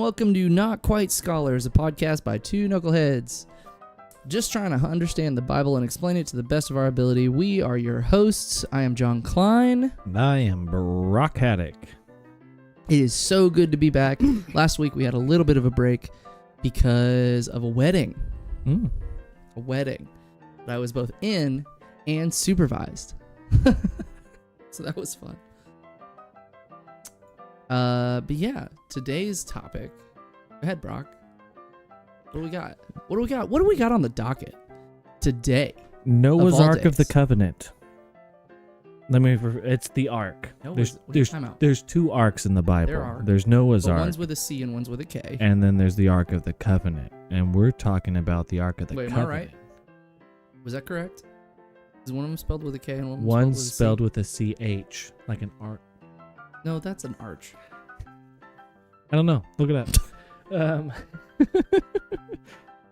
welcome to Not Quite Scholars, a podcast by two knuckleheads. Just trying to understand the Bible and explain it to the best of our ability. We are your hosts. I am John Klein. And I am Brock Haddock. It is so good to be back. Last week we had a little bit of a break because of a wedding. A wedding that I was both in and supervised. So that was fun. But yeah, today's topic. Go ahead, Brock. What do we got? What do we got on the docket today? Noah's Ark of the days? Covenant. It's the Ark. There's two arks in the Bible. There are. There's Noah's Ark. One's with a C and one's with a K. And then there's the Ark of the Covenant. And we're talking about the Ark of the Wait, Covenant. am I right? Was that correct? Is one of them spelled with a K and one One's spelled with a C? with a CH, like an ark. No, that's an arch. I don't know. Look it up.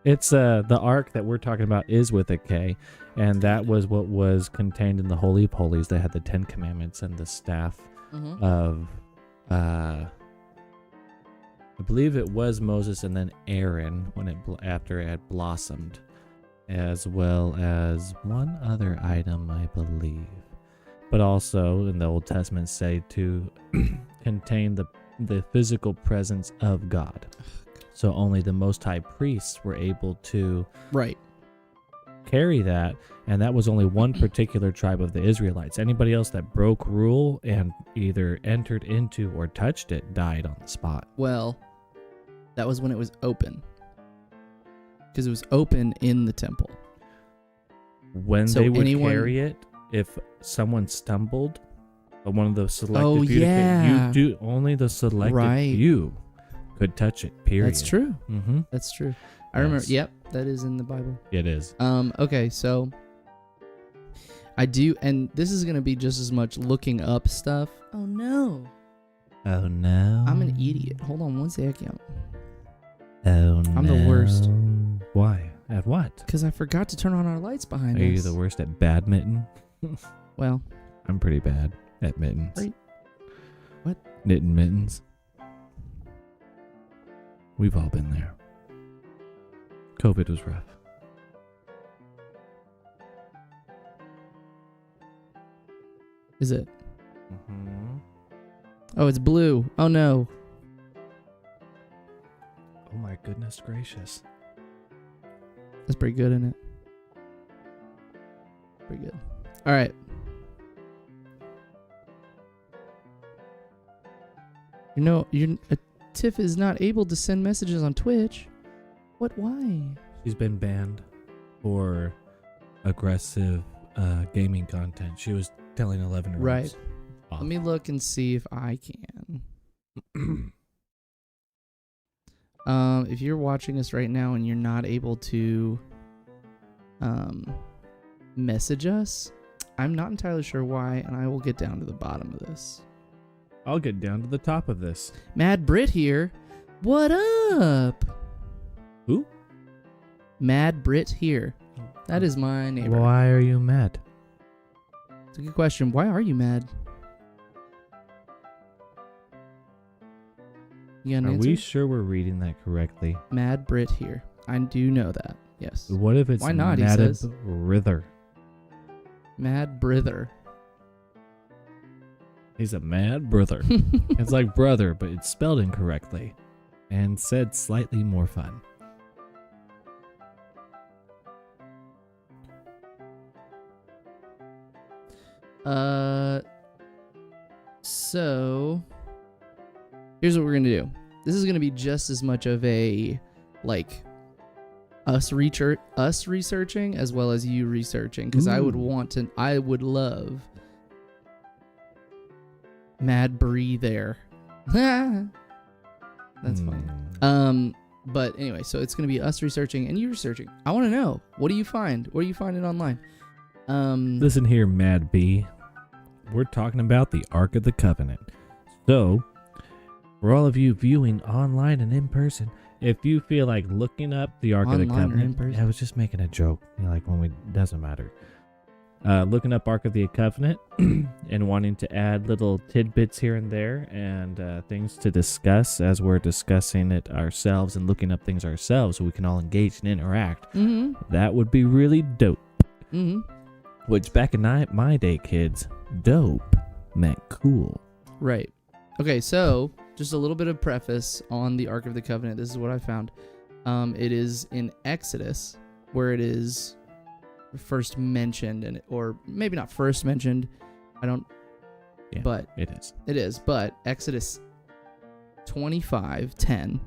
It's the ark that we're talking about is with a K, and that was what was contained in the Holy of Holies. They had the 10 Commandments and the staff of, I believe it was Moses and then Aaron after it had blossomed, as well as one other item, I believe. But also in the Old Testament say to contain the physical presence of God. So only the Most High priests were able to carry that, and that was only one particular tribe of the Israelites. Anybody else that broke rule and either entered into or touched it died on the spot. Well, that was when it was open. Because it was open in the temple. When So they would anyone- carry it, if someone stumbled, one of the selected Oh, few, yeah. only the selected Right. few could touch it, period. That's true. Mm-hmm. That's true. I remember. Yes. Yep, that is in the Bible. It is. Okay, so I do, and this is going to be just as much looking up stuff. Oh, no. Oh, no. I'm an idiot. Hold on one second. Oh, no. I'm the worst. Why? At what? Because I forgot to turn on our lights behind Are us. you the worst at badminton? Well, I'm pretty bad at mittens. Right. What? Knitting mittens. We've all been there. COVID was rough. is it? Mm-hmm. Oh, it's blue. Oh, no. Oh my goodness gracious. That's pretty good, isn't it? Pretty good. All right. Tiff is not able to send messages on Twitch. What? Why? She's been banned for aggressive gaming content. She was telling 11-year-olds. Right. off. Let me look and see if I can. If you're watching us right now and you're not able to message us, I'm not entirely sure why, and I will get down to the bottom of this. I'll get down to the top of this. Mad Brit here. What up? Who? Mad Brit here. That is my neighbor. Why are you mad? It's a good question. Why are you mad? You got an Are answer? we sure we're reading that correctly? Mad Brit here. I do know that. Yes. What if it's Why not, he Madab says? Rither? Mad Brither. He's a mad brother. It's like brother, but it's spelled incorrectly and said slightly more fun. So here's what we're gonna do. This is gonna be just as much of a us researching as well as you researching, because I would love Mad Bree there. That's fine. But anyway, so it's gonna be us researching and you researching. I want to know, what do you find? What are you finding online? Listen here, Mad B. We're talking about the Ark of the Covenant. So, for all of you viewing online and in person, if you feel like looking up the Ark of the Online or in Covenant, person? I was just making a joke. When doesn't matter. looking up Ark of the Covenant and wanting to add little tidbits here and there and things to discuss as we're discussing it ourselves and looking up things ourselves so we can all engage and interact. That would be really dope. Which back in my day, kids, dope meant cool. Right. Okay, so just a little bit of preface on the Ark of the Covenant. This is what I found. It is in Exodus where it is first mentioned, or maybe not first mentioned. But it is. It is, but Exodus 25:10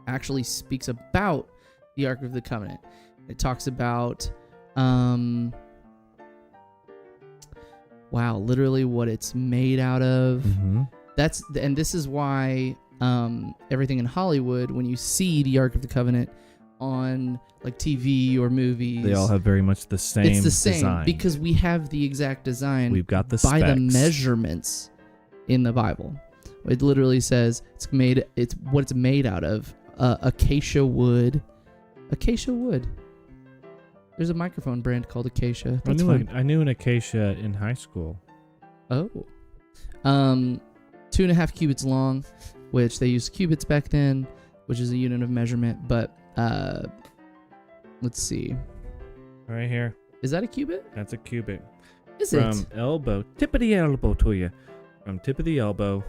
actually speaks about the Ark of the Covenant. It talks about literally what it's made out of. And this is why everything in Hollywood, when you see the Ark of the Covenant on like TV or movies, they all have very much the same design. It's the same because we have the exact design. We've got the by specs. the measurements in the Bible. It literally says it's what it's made out of. Acacia wood. Acacia wood. There's a microphone brand called Acacia. That's fun. I knew an acacia in high school. Oh. 2.5 cubits long, which they used cubits back then, which is a unit of measurement. But let's see. Right here. Is that a cubit? That's a cubit. Is From it? elbow, tip of the elbow to you. From tip of the elbow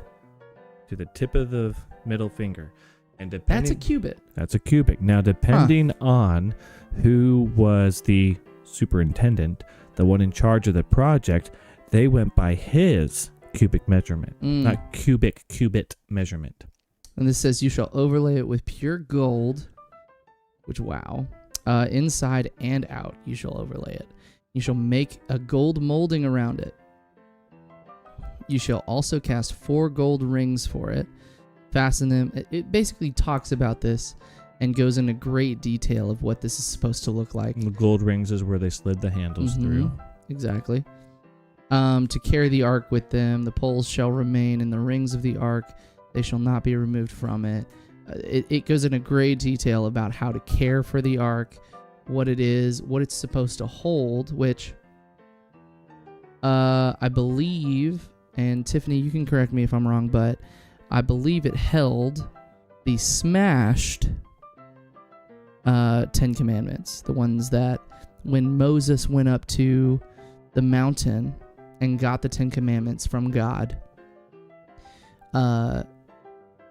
to the tip of the middle finger. And That's a cubit. That's a cubic. Now, depending on who was the superintendent, the one in charge of the project, they went by his cubic measurement, not cubit measurement. And this says, you shall overlay it with pure gold, which, inside and out you shall overlay it. You shall make a gold molding around it. You shall also cast 4 gold rings for it. Fasten them. It basically talks about this and goes into great detail of what this is supposed to look like. And the gold rings is where they slid the handles through. Exactly. To carry the ark with them, the poles shall remain in the rings of the ark. They shall not be removed from it. It goes into great detail about how to care for the ark, what it is, what it's supposed to hold, which I believe, and Tiffany, you can correct me if I'm wrong, but I believe it held the smashed 10 Commandments, the ones that when Moses went up to the mountain and got the 10 Commandments from God,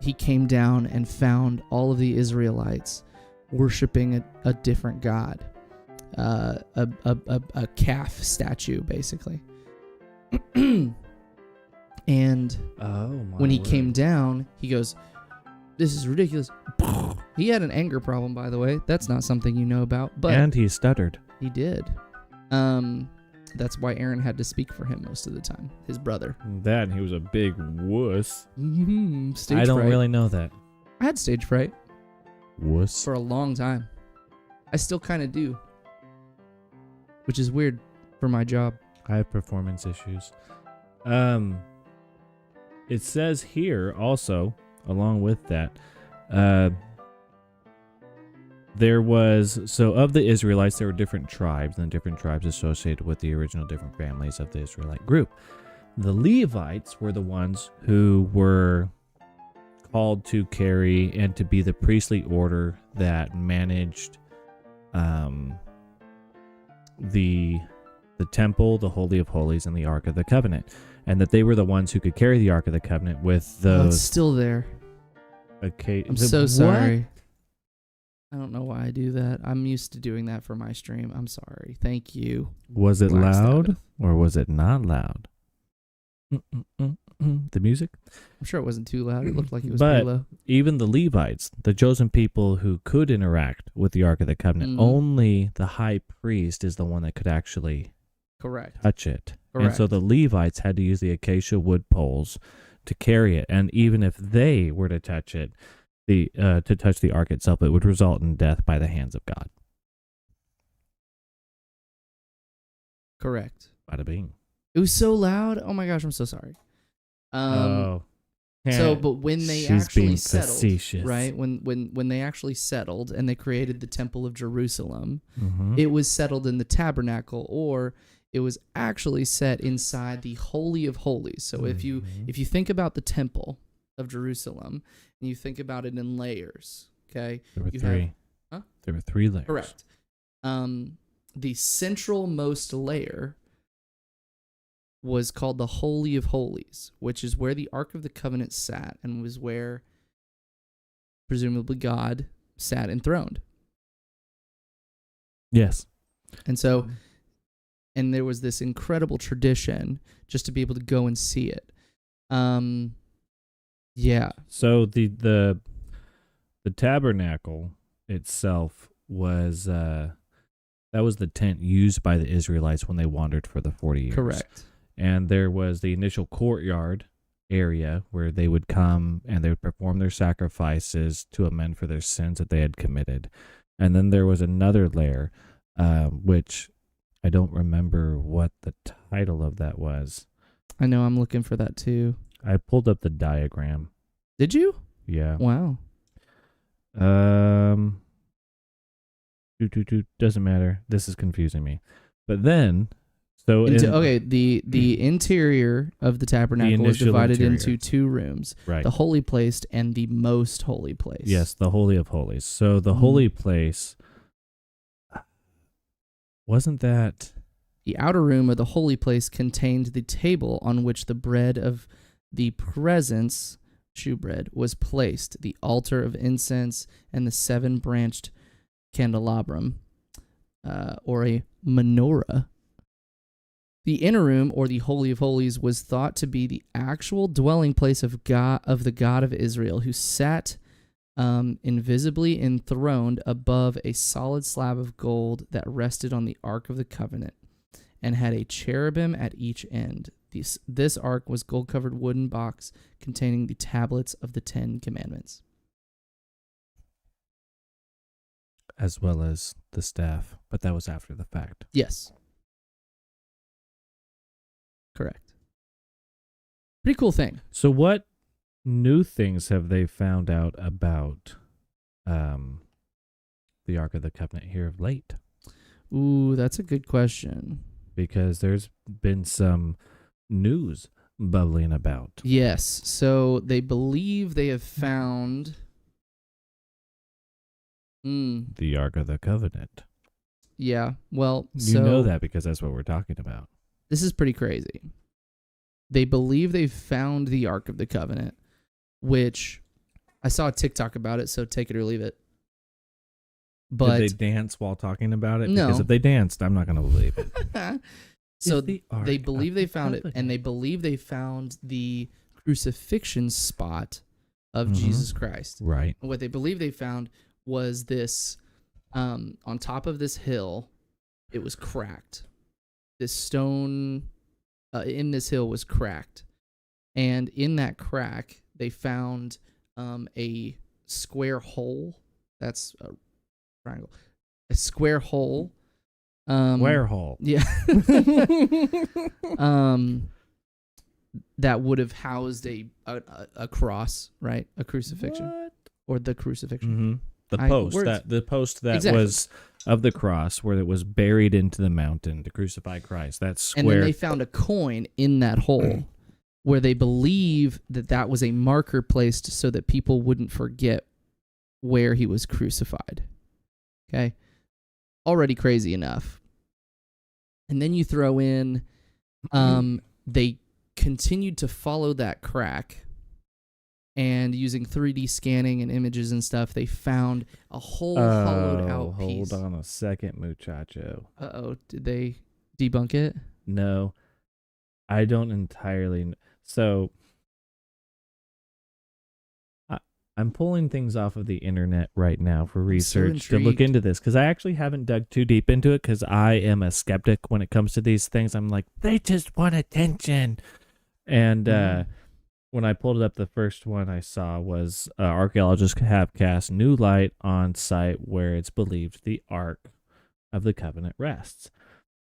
he came down and found all of the Israelites worshiping a different god, a calf statue, basically. And when he came down, he goes, "This is ridiculous." He had an anger problem, by the way. That's not something you know about, but and he stuttered. He did. That's why Aaron had to speak for him most of the time. His brother. That and he was a big wuss. Stage I don't fright. really know that. I had stage fright Wuss. for a long time. I still kind of do, which is weird for my job. I have performance issues. It says here also, along with that, there was, so of the Israelites, there were different tribes, and different tribes associated with the original different families of the Israelite group. The Levites were the ones who were called to carry and to be the priestly order that managed the temple, the Holy of Holies, and the Ark of the Covenant. And that they were the ones who could carry the Ark of the Covenant with those... Oh, it's still there. Okay. I'm so sorry. I don't know why I do that. I'm used to doing that for my stream. I'm sorry. Thank you. Was it Black loud Sabbath. or was it not loud? The music? I'm sure it wasn't too loud. It looked like it was But pretty low. even the Levites, the chosen people who could interact with the Ark of the Covenant, only the high priest is the one that could actually touch it. And so the Levites had to use the acacia wood poles to carry it. And even if they were to touch it, to touch the ark itself, it would result in death by the hands of God. Correct. Bada bing. It was so loud. Oh my gosh, I'm so sorry. So, but when they She's actually being settled, facetious. right? When they actually settled and they created the Temple of Jerusalem, Mm-hmm. it was settled in the tabernacle, or it was actually set inside the Holy of Holies. So if you think about the temple of Jerusalem and you think about it in layers, okay? There were you three. Huh? There were 3 layers. Correct. The centralmost layer was called the Holy of Holies, which is where the Ark of the Covenant sat and was where presumably God sat enthroned. Yes. And so, and there was this incredible tradition just to be able to go and see it. Yeah. So the tabernacle itself was that was the tent used by the Israelites when they wandered for the 40 years. Correct. And there was the initial courtyard area where they would come and they would perform their sacrifices to amend for their sins that they had committed. And then there was another layer, which I don't remember what the title of that was. I know, I'm looking for that too. I pulled up the diagram. Did you? Yeah. Wow. Doesn't matter. This is confusing me. But then, so the interior of the tabernacle was divided into 2 rooms. Right. The holy place and the most holy place. Yes, the Holy of Holies. So the holy place, wasn't that... The outer room of the holy place contained the table on which the bread of the presence, shewbread, was placed, the altar of incense, and the 7-branched candelabrum, or a menorah. The inner room, or the Holy of Holies, was thought to be the actual dwelling place of the God of Israel, who sat invisibly enthroned above a solid slab of gold that rested on the Ark of the Covenant, and had a cherubim at each end. This ark was gold-covered wooden box containing the tablets of the 10 Commandments. As well as the staff, but that was after the fact. Yes. Correct. Pretty cool thing. So what new things have they found out about the Ark of the Covenant here of late? Ooh, that's a good question. Because there's been some news bubbling about. Yes. So they believe they have found the Ark of the Covenant. Yeah. Well, you know that because that's what we're talking about. This is pretty crazy. They believe they've found the Ark of the Covenant, which I saw a TikTok about it, so take it or leave it. But did they dance while talking about it? No. Because if they danced, I'm not going to believe it. So they believe they found it, and they believe they found the crucifixion spot of Jesus Christ. Right. And what they believe they found was this, on top of this hill, it was cracked. This stone in this hill was cracked. And in that crack, they found a square hole. That's a triangle. A square hole. Square hole. Yeah. That would have housed a cross, right? A crucifixion. What? Or the crucifixion. Mm-hmm. The post that exactly. was of the cross where it was buried into the mountain to crucify Christ. That's square. And then they found a coin in that hole where they believe that was a marker placed so that people wouldn't forget where he was crucified. Okay? Already crazy enough. And then you throw in, they continued to follow that crack, and using 3D scanning and images and stuff, they found a whole hollowed out piece. Hold on a second, muchacho. Uh-oh, did they debunk it? No, I don't entirely. So I'm pulling things off of the internet right now for research to look into this, because I actually haven't dug too deep into it, because I am a skeptic when it comes to these things. I'm like, they just want attention. And when I pulled it up, the first one I saw was archaeologists have cast new light on site where it's believed the Ark of the Covenant rests.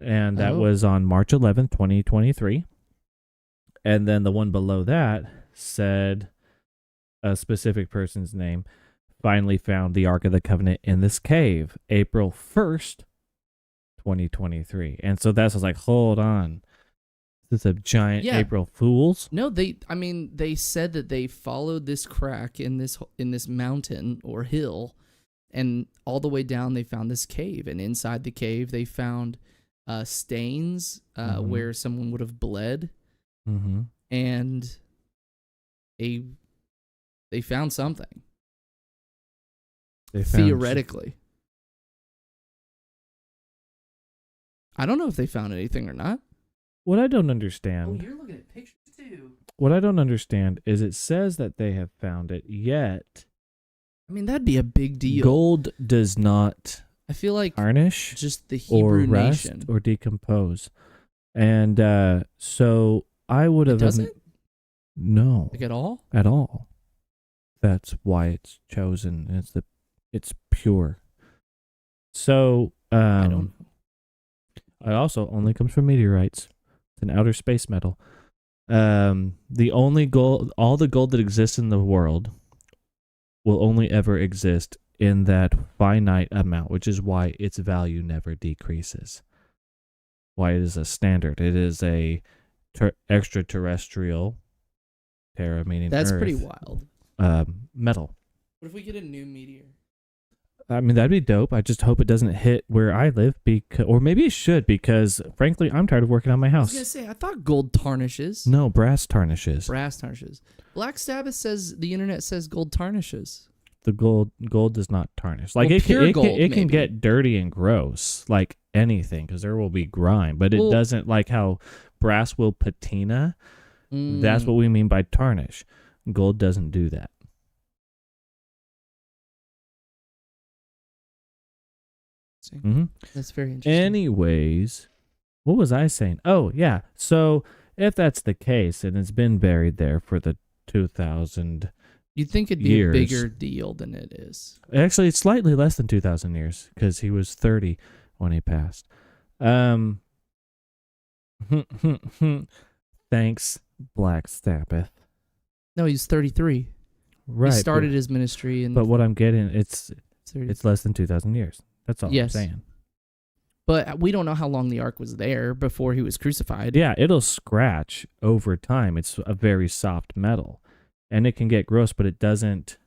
And that was on March 11th, 2023. And then the one below that said a specific person's name finally found the Ark of the Covenant in this cave, April 1st, 2023. And so that's, I was like, hold on. This is a giant Yeah. April Fool's? No, they said that they followed this crack in this mountain or hill, and all the way down they found this cave, and inside the cave they found stains where someone would have bled, and they found something. Theoretically. I don't know if they found anything or not. What I don't understand. Oh, you're looking at pictures too. What I don't understand is it says that they have found it, yet I mean, that'd be a big deal. gold does not I feel like tarnish just the or Hebrew rust nation. or decompose. And so I would have... Doesn't? No. Like at all? At all. That's why it's chosen. It's pure. So I don't know. it also only comes from meteorites. It's an outer space metal. The only gold, all the gold that exists in the world will only ever exist in that finite amount, which is why its value never decreases. Why it is a standard. It is a extraterrestrial, terra meaning That's Earth, pretty wild. metal. What if we get a new meteor? I mean, that'd be dope. I just hope it doesn't hit where I live, or maybe it should, because frankly, I'm tired of working on my I house. was gonna say, I thought gold tarnishes. No, brass tarnishes. Brass tarnishes. Black Sabbath says the internet says gold tarnishes. The gold does not tarnish. Like Well, it pure can, gold, it can maybe. get dirty and gross, like anything, because there will be grime. But it Well- doesn't, like how brass will patina. That's what we mean by tarnish. Gold doesn't do that. Mm-hmm. That's very interesting. Anyways, what was I saying? Oh, yeah. So if that's the case, and it's been buried there for the 2,000... You'd think it'd be years. a bigger deal than it is. Actually, it's slightly less than 2,000 years, because he was 30 when he passed. Thanks, Black Sabbath. No, he's 33. Right. He started his ministry in But what I'm getting, it's 30. less than 2,000 years. That's all Yes. I'm saying. But we don't know how long the ark was there before he was crucified. Yeah, it'll scratch over time. It's a very soft metal. And it can get gross, but it doesn't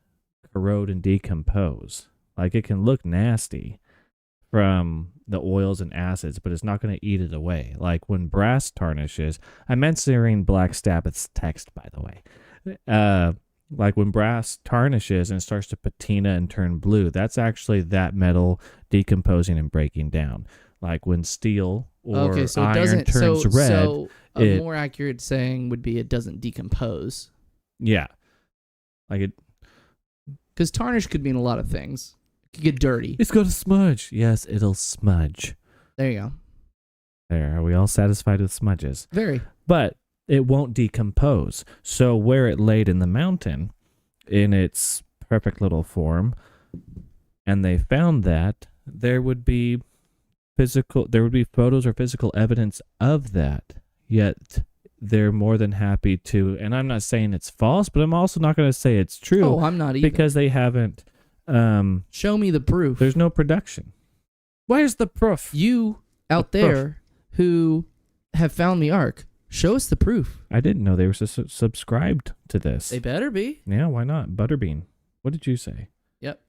corrode and decompose. Like, it can look nasty from the oils and acids, but it's not going to eat it away. Like, when brass tarnishes... I'm mentioning Black Sabbath's text, by the way. Like, when brass tarnishes and starts to patina and turn blue, that's actually that metal decomposing and breaking down. Like, when steel or iron turns red... So a more accurate saying would be it doesn't decompose. Yeah. Like it... Because tarnish could mean a lot of things. It could get dirty. It's going to smudge. Yes, it'll smudge. There you go. There, are we all satisfied with smudges? Very. But it won't decompose. So where it laid in the mountain, in its perfect little form, and they found that, there would be photos or physical evidence of that. Yet they're more than happy to, and I'm not saying it's false, but I'm also not going to say it's true. Oh, I'm not either. Because they haven't... Show me the proof. There's no production. Where's the proof? You out there who have found the ark, show us the proof. I didn't know they were subscribed to this. They better be. Yeah, why not? Butterbean. What did you say? Yep.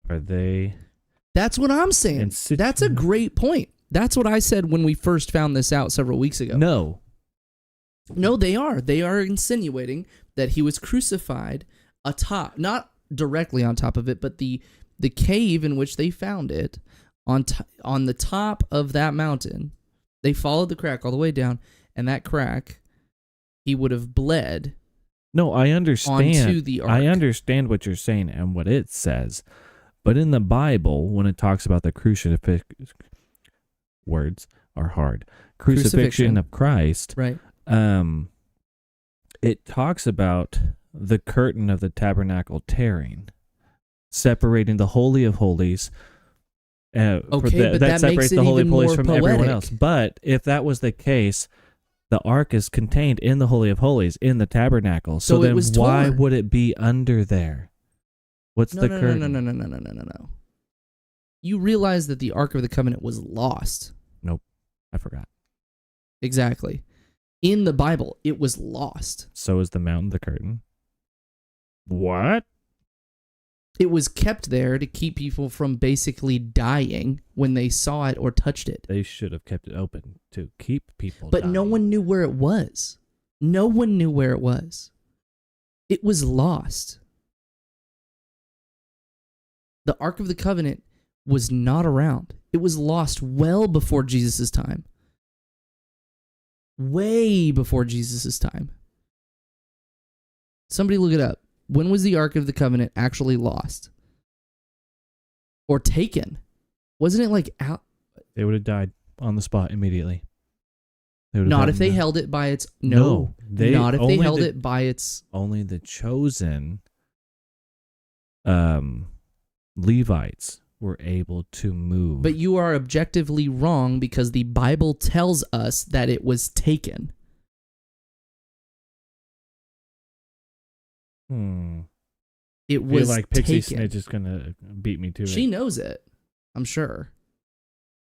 Are they... That's what I'm saying. That's a great point. That's what I said when we first found this out several weeks ago. No, they are. They are insinuating that he was crucified atop, not directly on top of it, but the cave in which they found it on the top of that mountain. They followed the crack all the way down, and that crack, he would have bled. No, I understand. Onto the ark. I understand what you're saying and what it says. But in the Bible, when it talks about the crucifixion, words are hard. Crucifixion of Christ. Right. It talks about the curtain of the tabernacle tearing, separating the Holy of Holies. But that separates makes it the Holy of even Holies more from poetic. everyone else. But if that was the case, the ark is contained in the Holy of Holies, in the tabernacle. So it then was why torn. would it be under there? What's No, the no, curtain? no, no, no, no, no, no, no, no. You realize that the Ark of the Covenant was lost. Nope. I forgot. Exactly. In the Bible, it was lost. So is the mountain the curtain? What? It was kept there to keep people from basically dying when they saw it or touched it. They should have kept it open to keep people But dying. no one knew where it was. No one knew where it was. It was lost. The Ark of the Covenant was not around. It was lost well before Jesus' time. Way before Jesus' time. Somebody look it up. When was the Ark of the Covenant actually lost? Or taken? Wasn't it like out? They would have died on the spot immediately. Not if they held it by its... No. Not if they held it by its... Only the chosen Levites were able to move. But you are objectively wrong because the Bible tells us that it was taken. It was feel like Pixie taken. Snitch is gonna beat me to it. She knows it, I'm sure.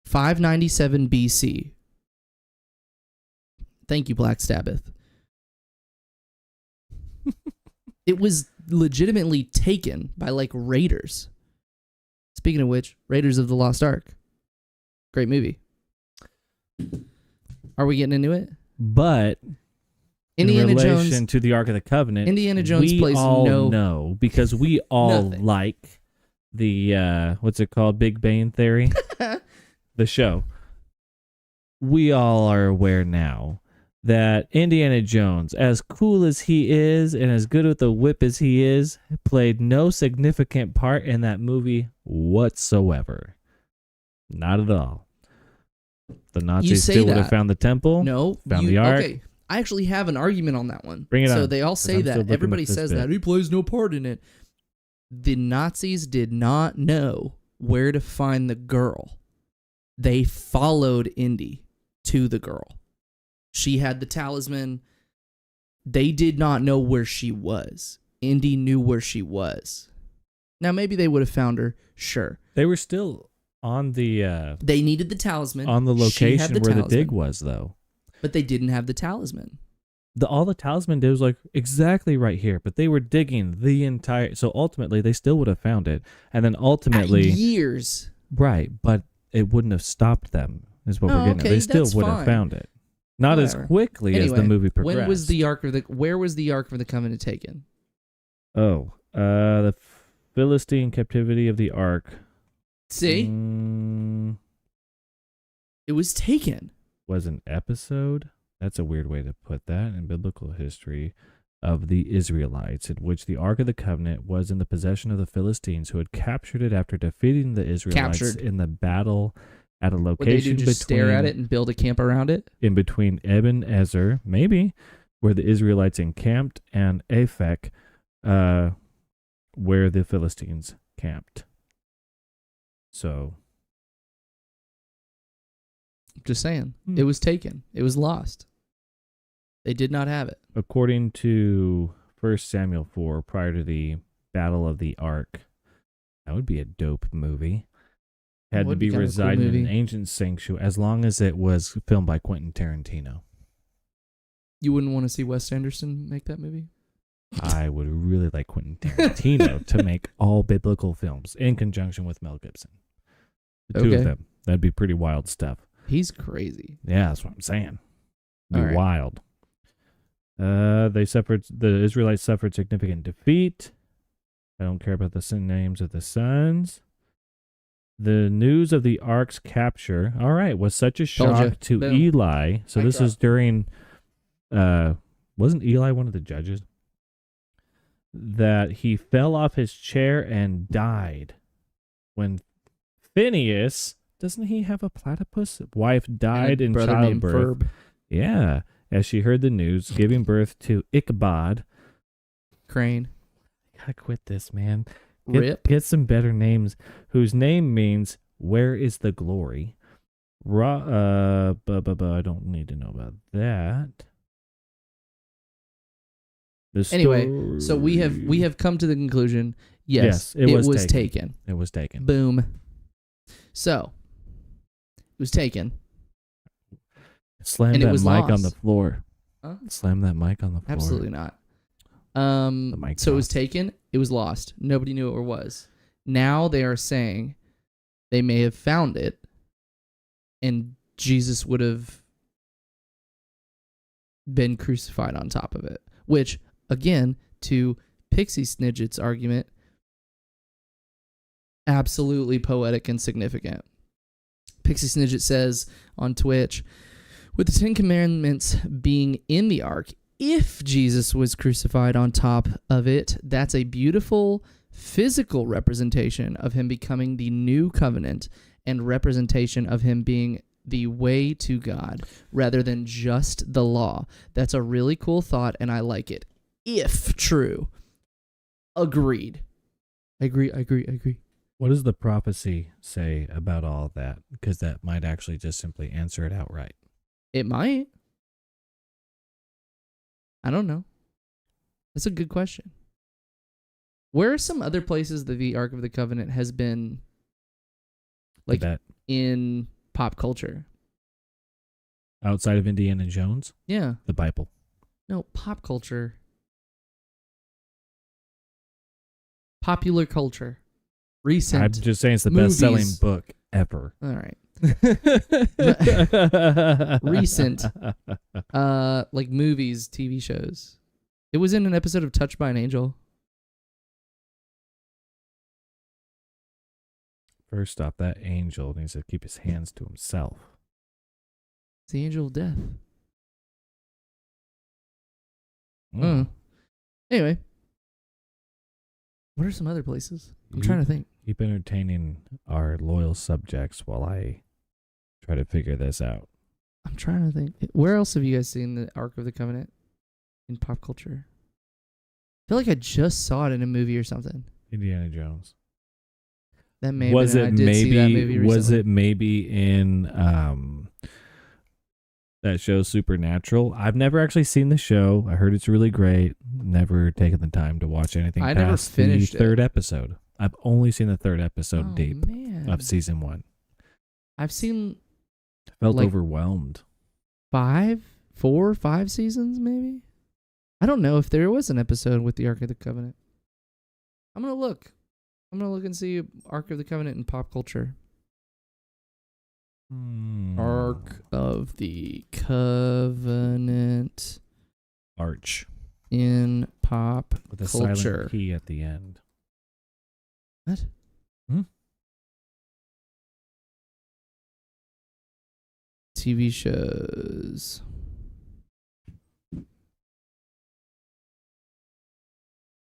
597 BC. Thank you, Black Sabbath. It was legitimately taken by like raiders. Speaking of which, Raiders of the Lost Ark. Great movie. Are we getting into it? But Indiana in relation Jones to the Ark of the Covenant, Indiana Jones we plays all no know because we all Nothing. like the what's it called, Big Bang Theory, the show. We all are aware now that Indiana Jones, as cool as he is and as good with the whip as he is, played no significant part in that movie whatsoever. Not at all. The Nazis say still would that. have found the temple. No. Found the Ark. Okay. I actually have an argument on that one. Bring it So on, they all 'cause say I'm still that. looking Everybody at this says bit. that. He plays no part in it. The Nazis did not know where to find the girl. They followed Indy to the girl. She had the talisman. They did not know where she was. Indy knew where she was. Now, maybe they would have found her. Sure. They were still on the They needed the talisman. on the She had location the where the talisman, dig was, though. But they didn't have the talisman. All the talisman did was like exactly right here, but they were digging the entire. So ultimately, they still would have found it, and then ultimately, Years. right? But it wouldn't have stopped them. Is what Oh, we're getting. okay, They still that's would have fine. found it, not Whatever. as quickly as the Anyway, movie progressed. When was the Ark of the? Where was the Ark of the Covenant taken? The Philistine captivity of the Ark. See, it was taken. Was an episode. That's a weird way to put that in biblical history of the Israelites, in which the Ark of the Covenant was in the possession of the Philistines, who had captured it after defeating the Israelites in the battle at a Would they location do just stare at it and build a camp around it? in between Eben Ezer, maybe, where the Israelites encamped, and Aphek, where the Philistines camped. So, Just saying, it was taken. It was lost. They did not have it. according to 1 Samuel 4, prior to the Battle of the Ark, that would be a dope movie. Had to Would be be kinda cool residing in an movie. ancient sanctuary, as long as it was filmed by Quentin Tarantino. You wouldn't want to see Wes Anderson make that movie? I would really like Quentin Tarantino to make all biblical films in conjunction with Mel Gibson. The two Okay. of them. That'd be pretty wild stuff. He's crazy. Yeah, that's what I'm saying. Be All right. wild. The Israelites suffered significant defeat. I don't care about the names of the sons. The news of the ark's capture, all right, was such a Told ya. shock to Boom. Eli. So Mic this drop. is during, wasn't Eli one of the judges? That he fell off his chair and died. When Phineas, doesn't he have a platypus? Wife died in brother named childbirth. Ferb. Yeah, as she heard the news, giving birth to Ichabod. Crane. Gotta quit this, man. Rip. Get some better names. Whose name means "Where is the glory?" I don't need to know about that. Anyway, so we have come to the conclusion Yes, Yes, it was taken. It was taken. Boom. So, it was taken. Slam and it that was mic on lost. the floor. Huh? Slam that mic on the floor. Absolutely not. mic So it was toss. taken. It was lost. Nobody knew where it was. Now they are saying they may have found it, and Jesus would have been crucified on top of it. Which, again, to Pixie Snidget's argument, absolutely poetic and significant. Pixie Snidget says on Twitch, with the Ten Commandments being in the ark, if Jesus was crucified on top of it, that's a beautiful physical representation of him becoming the new covenant and representation of him being the way to God rather than just the law. That's a really cool thought, and I like it. If true. Agreed. I agree. What does the prophecy say about all of that? Because that might actually just simply answer it outright. It might. I don't know. That's a good question. Where are some other places that the Ark of the Covenant has been, like, that in pop culture? outside of Indiana Jones, Yeah. the Bible. No, pop culture. Popular culture. Recent. I'm just saying it's the movies. best-selling book ever. All right. Recent. Like movies, TV shows. It was in an episode of Touched by an Angel. First off, that angel needs to keep his hands to himself. It's the Angel of Death. Anyway. What are some other places? I'm trying to think. Keep entertaining our loyal subjects while I try to figure this out. I'm trying to think. Where else have you guys seen the Ark of the Covenant in pop culture? I feel like I just saw it in a movie or something. Indiana Jones. That may Was have been, it I did see that movie maybe? Was recently. it maybe in that show Supernatural? I've never actually seen the show. I heard it's really great. Never taken the time to watch anything I never past finished the third episode. I've only seen the third episode deep Man. of season 1. I've seen Felt like, overwhelmed. 4 or 5 seasons, maybe? I don't know if there was an episode with the Ark of the Covenant. I'm going to look. I'm going to look and see Ark of the Covenant in pop culture. Ark of the Covenant Arch. in pop With a culture. silent P at the end. What? TV shows.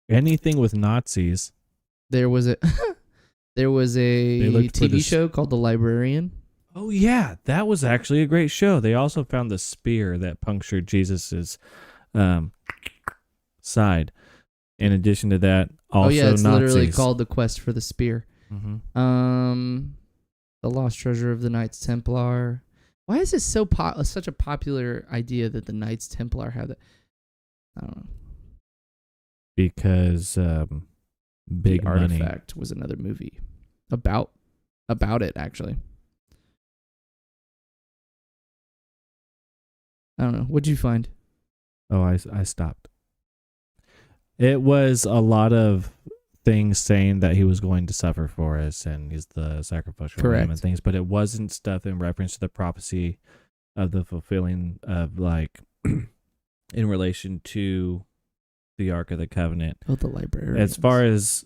Anything with Nazis. There was a They looked for TV this- show called The Librarian. Oh yeah, that was actually a great show. They also found the spear that punctured Jesus's side. In addition to that, also it's Nazis. literally called The Quest for the Spear. Mm-hmm. The Lost Treasure of the Knights Templar. Why is it such a popular idea that the Knights Templar have that? I don't know. Because big The money. Artifact was another movie about it, actually. I don't know. What'd you find? Oh, I stopped. It was a lot of things saying that he was going to suffer for us and he's the sacrificial lamb and things, but it wasn't stuff in reference to the prophecy of the fulfilling of, like, in relation to the Ark of the Covenant. Oh, the Librarian. As far as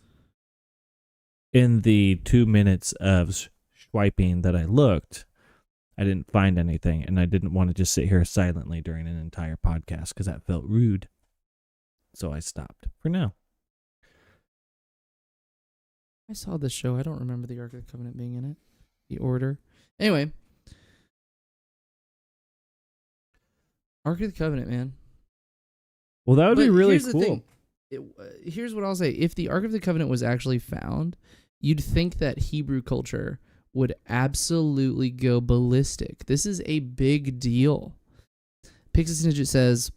in the 2 minutes of swiping that I looked, I didn't find anything, and I didn't want to just sit here silently during an entire podcast because that felt rude. So I stopped for now. I saw this show. I don't remember the Ark of the Covenant being in it. The Order. Anyway. Ark of the Covenant, man. Well, that would be really here's the cool. thing. Here's what I'll say. If the Ark of the Covenant was actually found, you'd think that Hebrew culture would absolutely go ballistic. This is a big deal. Pixis Ninja says,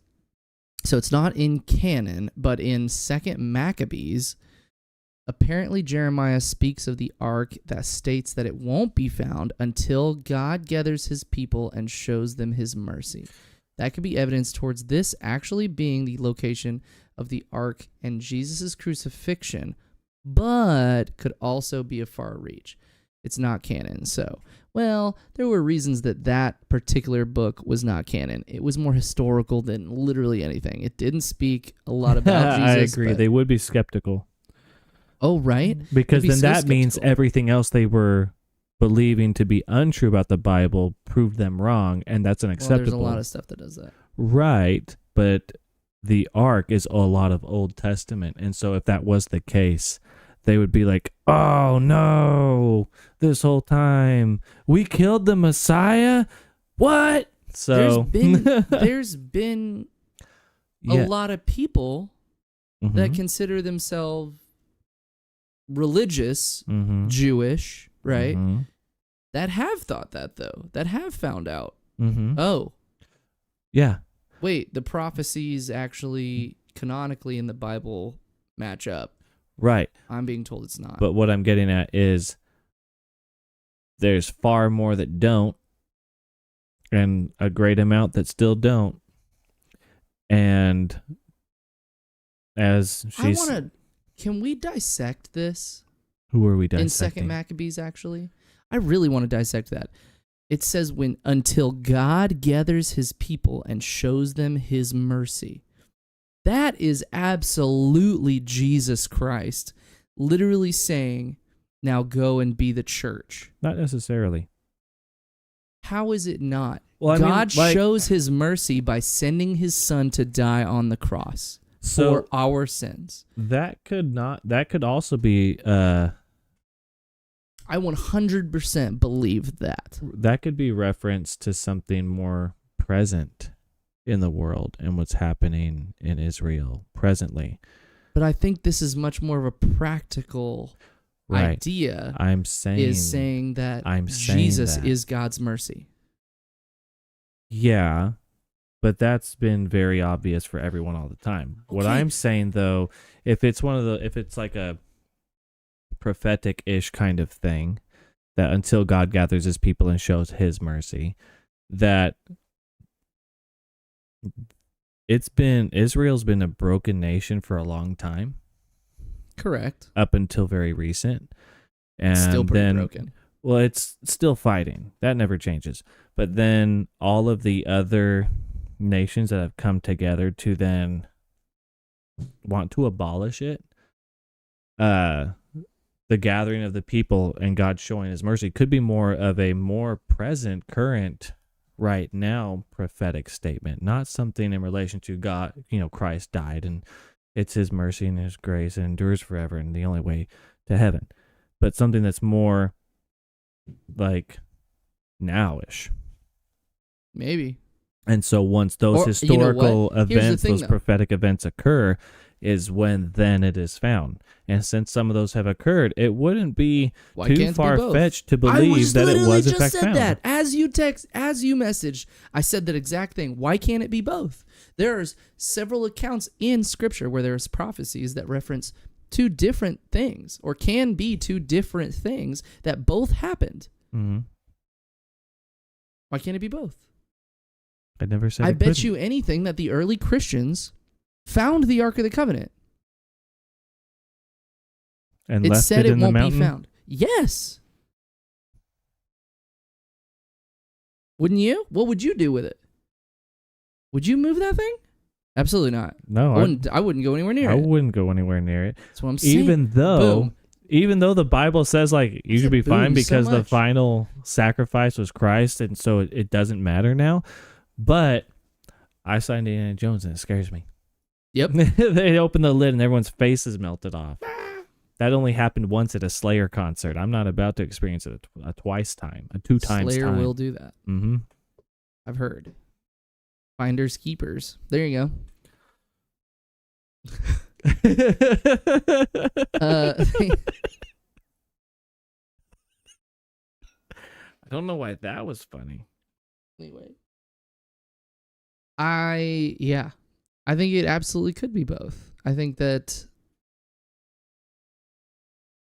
so it's not in canon, but in 2nd Maccabees, Apparently, Jeremiah speaks of the ark that states that it won't be found until God gathers his people and shows them his mercy. That could be evidence towards this actually being the location of the ark and Jesus' crucifixion, but could also be a far reach. It's not canon, so, well, there were reasons that that particular book was not canon. It was more historical than literally anything. It didn't speak a lot about Jesus. I agree. They would be skeptical. Oh, right? Because They'd be then so that means skeptical. everything else they were believing to be untrue about the Bible proved them wrong, and that's Well, unacceptable. there's a lot of stuff that does that. Right, but the Ark is a lot of Old Testament, and so if that was the case, they would be like, oh no, this whole time we killed the Messiah? What? So There's been a lot of people that consider themselves religious, Jewish, right? That have thought that, though, that have found out. Oh, yeah. wait, the prophecies actually canonically in the Bible match up. Right. I'm being told it's not. But what I'm getting at is there's far more that don't, and a great amount that still don't. And as she's... Can we dissect this? Who are we In dissecting? 2nd Maccabees, actually? I really want to dissect that. It says, until God gathers his people and shows them his mercy. That is absolutely Jesus Christ literally saying, now go and be the church. Not necessarily. How is it not? Well, God shows his mercy by sending his son to die on the cross for our sins. That could also be I 100% believe that. That could be reference to something more present in the world and what's happening in Israel presently. But I think this is much more of a practical idea. I'm saying Jesus is God's mercy. Yeah, but that's been very obvious for everyone all the time. Okay. What I'm saying though, if it's like a prophetic-ish kind of thing, that until God gathers his people and shows his mercy, that Israel's been a broken nation for a long time. Correct. Up until very recent. And still pretty broken. Well, it's still fighting. That never changes. But then all of the other nations that have come together to then want to abolish it, the gathering of the people and God showing his mercy could be more of a more present, current, right now prophetic statement, not something in relation to God, Christ died and it's his mercy and his grace and endures forever and the only way to heaven, but something that's more like nowish. Maybe. And so once those historical events, those prophetic events occur, is when then it is found. And since some of those have occurred, it wouldn't be too far-fetched to believe that it was in fact found. That. As you messaged, I said that exact thing. Why can't it be both? There's several accounts in Scripture where there's prophecies that reference two different things, or can be two different things that both happened. Mm-hmm. Why can't it be both? I never said. I bet you anything that the early Christians found the Ark of the Covenant. And it left said it it in won't the mountain? be found. Yes. Wouldn't you? What would you do with it? Would you move that thing? Absolutely not. No, I wouldn't go anywhere near it. I wouldn't go anywhere near it. That's what I'm saying. Even though the Bible says like you should be fine because the final sacrifice was Christ, and so it doesn't matter now. But I signed Indiana Jones and it scares me. Yep. They open the lid and everyone's face is melted off. That only happened once at a Slayer concert. I'm not about to experience it a two times Slayer time. will do that. Mm-hmm. I've heard. Finders keepers. There you go. I don't know why that was funny. Anyway. I think it absolutely could be both. I think that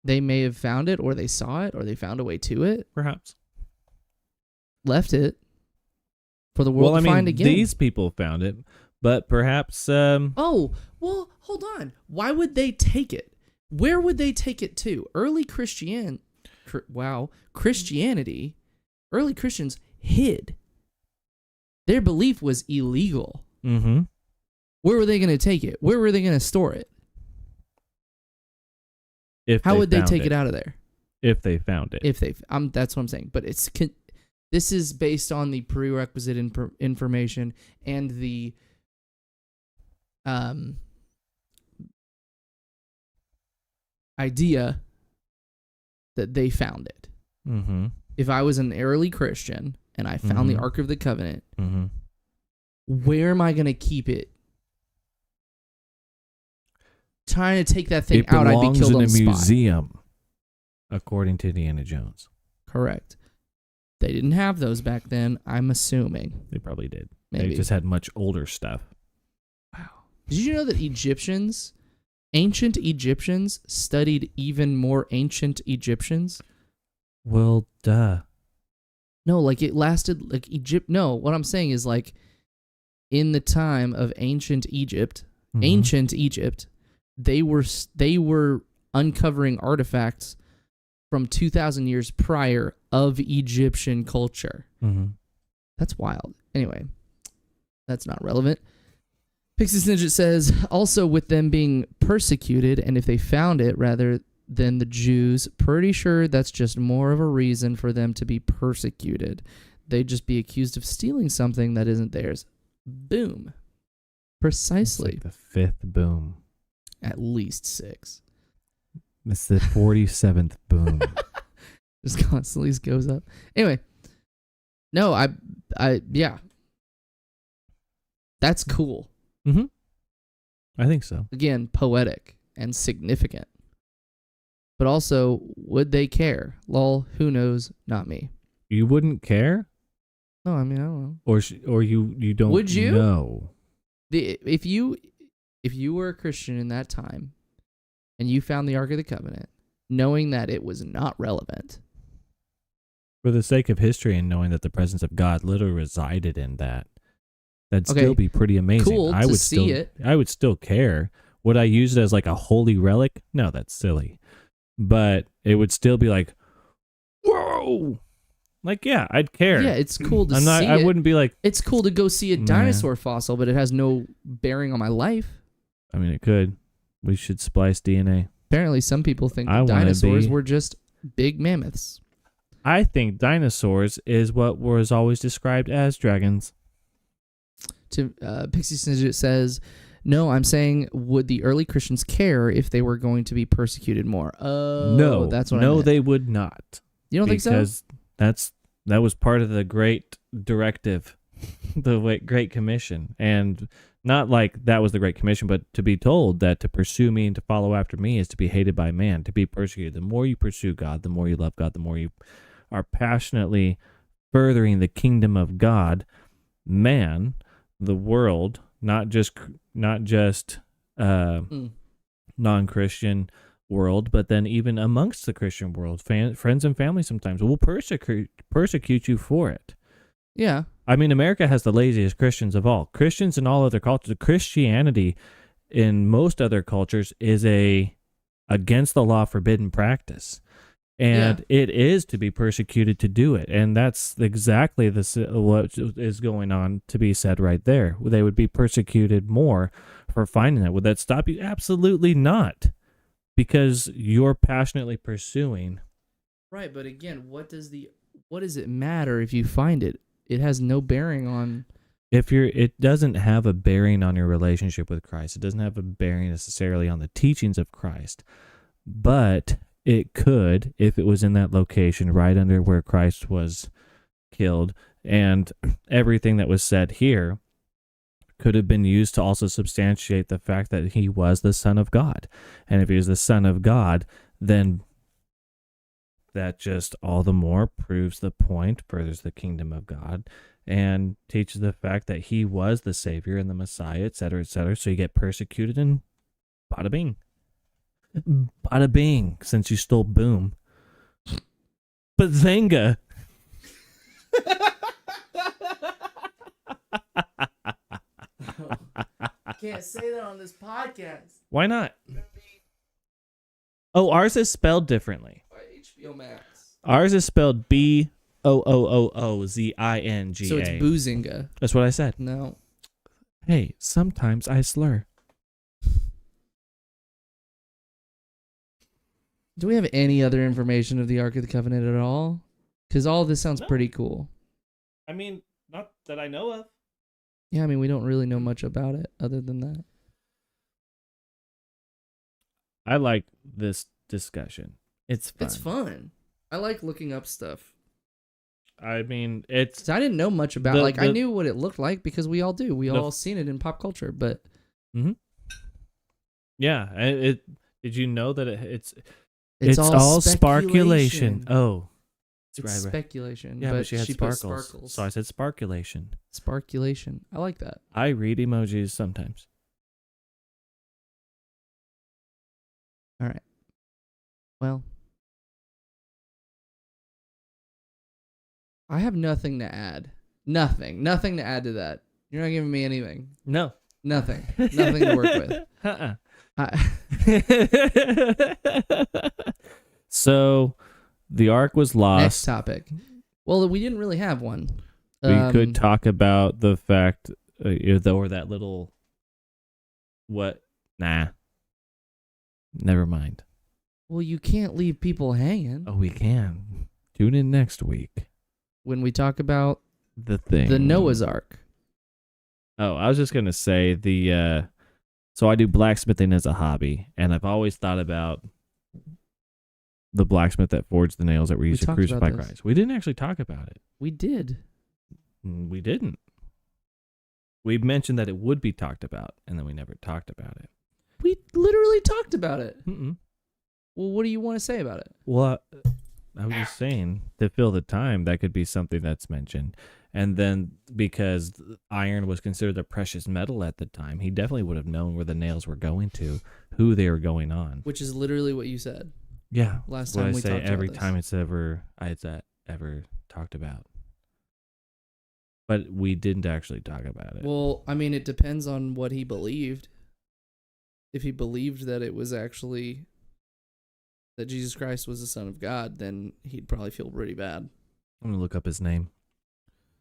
They may have found it, or they saw it, or they found a way to it, Perhaps. left it for the world to find again. These people found it, but perhaps. Oh, well, hold on. Why would they take it? Where would they take it to? Christianity, early Christians hid. Their belief was illegal. Mm-hmm. Where were they going to take it? Where were they going to store it? How would they take it out of there? If they found it. That's what I'm saying. But this is based on the prerequisite information and the idea that they found it. Mm-hmm. If I was an early Christian and I found the Ark of the Covenant, where am I going to keep it? Trying to take that thing out, I'd be killed on the spot. It belongs in a museum, according to Indiana Jones. Correct. They didn't have those back then, I'm assuming. They probably did. Maybe. They just had much older stuff. Wow. Did you know that ancient Egyptians studied even more ancient Egyptians? Well, duh. No, like it lasted like Egypt. No, what I'm saying is like in the time of ancient Egypt, they were uncovering artifacts from 2,000 years prior of Egyptian culture. Mm-hmm. That's wild. Anyway, that's not relevant. Pixie Ninja says, also with them being persecuted, and if they found it rather than the Jews, pretty sure that's just more of a reason for them to be persecuted. They'd just be accused of stealing something that isn't theirs. Boom. Precisely. It's like the fifth boom. At least 6. It's the 47th boom. Just constantly goes up. Anyway. No, yeah. That's cool. Mm-hmm. I think so. Again, poetic and significant. But also, would they care? Lol, who knows? Not me. You wouldn't care? No, I mean, I don't know. Or you don't Would you? know? If you were a Christian in that time and you found the Ark of the Covenant, knowing that it was not relevant. For the sake of history and knowing that the presence of God literally resided in that'd still be pretty amazing. Cool I to would see it. I would still care. Would I use it as like a holy relic? No, that's silly. But it would still be like, whoa! Like, yeah, I'd care. Yeah, it's cool to see it. I wouldn't be like... It's cool to go see a dinosaur fossil, but it has no bearing on my life. I mean, it could. We should splice DNA. Apparently, some people think that dinosaurs were just big mammoths. I think dinosaurs is what was always described as dragons. Pixie Snidget says, no, I'm saying, would the early Christians care if they were going to be persecuted more? No, that's what I meant. they would not. You don't think so? Because that was part of the Great Directive, the Great Commission. And not like that was the Great Commission, but to be told that to pursue me and to follow after me is to be hated by man, to be persecuted. The more you pursue God, the more you love God, the more you are passionately furthering the kingdom of God, man, the world, not just non-Christian world, but then even amongst the Christian world, friends and family sometimes will persecute you for it. Yeah. I mean, America has the laziest Christians of all. Christians in all other cultures, Christianity in most other cultures is a against the law forbidden practice. And it is to be persecuted to do it. And that's exactly what is going on to be said right there. They would be persecuted more for finding that. Would that stop you? Absolutely not. Because you're passionately pursuing. Right, but again, what does it matter if you find it? It has no bearing on... It doesn't have a bearing on your relationship with Christ. It doesn't have a bearing necessarily on the teachings of Christ. But... it could, if it was in that location right under where Christ was killed, and everything that was said here could have been used to also substantiate the fact that he was the Son of God. And if he was the Son of God, then that just all the more proves the point, furthers the kingdom of God, and teaches the fact that he was the Savior and the Messiah, etc., etc. So you get persecuted and bada bing. Bada bing, since you stole boom. Bazinga. Can't say that on this podcast. Why not? Oh, ours is spelled differently. By HBO Max. Ours is spelled Boozzinga. So it's Boozinga. That's what I said. No. Hey, sometimes I slur. Do we have any other information of the Ark of the Covenant at all? Because all of this sounds pretty cool. I mean, not that I know of. Yeah, I mean, we don't really know much about it other than that. I like this discussion. It's fun. It's fun. I like looking up stuff. I mean, it's... So I didn't know much about it. I knew what it looked like because we all do. We all seen it in pop culture, but... Mm-hmm. Yeah. Did you know that it's all speculation? Oh. It's speculation. Yeah, but she had put sparkles. So I said sparkulation. Sparkulation. I like that. I read emojis sometimes. All right. Well, I have nothing to add. Nothing to add to that. You're not giving me anything. No. Nothing to work with. So, the Ark was lost. Next topic. Well, we didn't really have one. We could talk about the fact, or that little... What? Nah. Never mind. Well, you can't leave people hanging. Oh, we can. Tune in next week. When we talk about the thing. The Noah's Ark. Oh, I was just going to say so I do blacksmithing as a hobby, and I've always thought about the blacksmith that forged the nails that were used to crucify Christ. We didn't actually talk about it. We did. We didn't. We mentioned that it would be talked about, and then we never talked about it. We literally talked about it. Mm-mm. Well, what do you want to say about it? Well, I was just saying, to fill the time, that could be something that's mentioned. And then because iron was considered a precious metal at the time, he definitely would have known where the nails were going to, who they were going on. Which is literally what you said. Yeah. Last time we talked about every this. time it's ever talked about. But we didn't actually talk about it. Well, I mean, it depends on what he believed. If he believed that it was actually that Jesus Christ was the Son of God, then he'd probably feel pretty bad. I'm going to look up his name.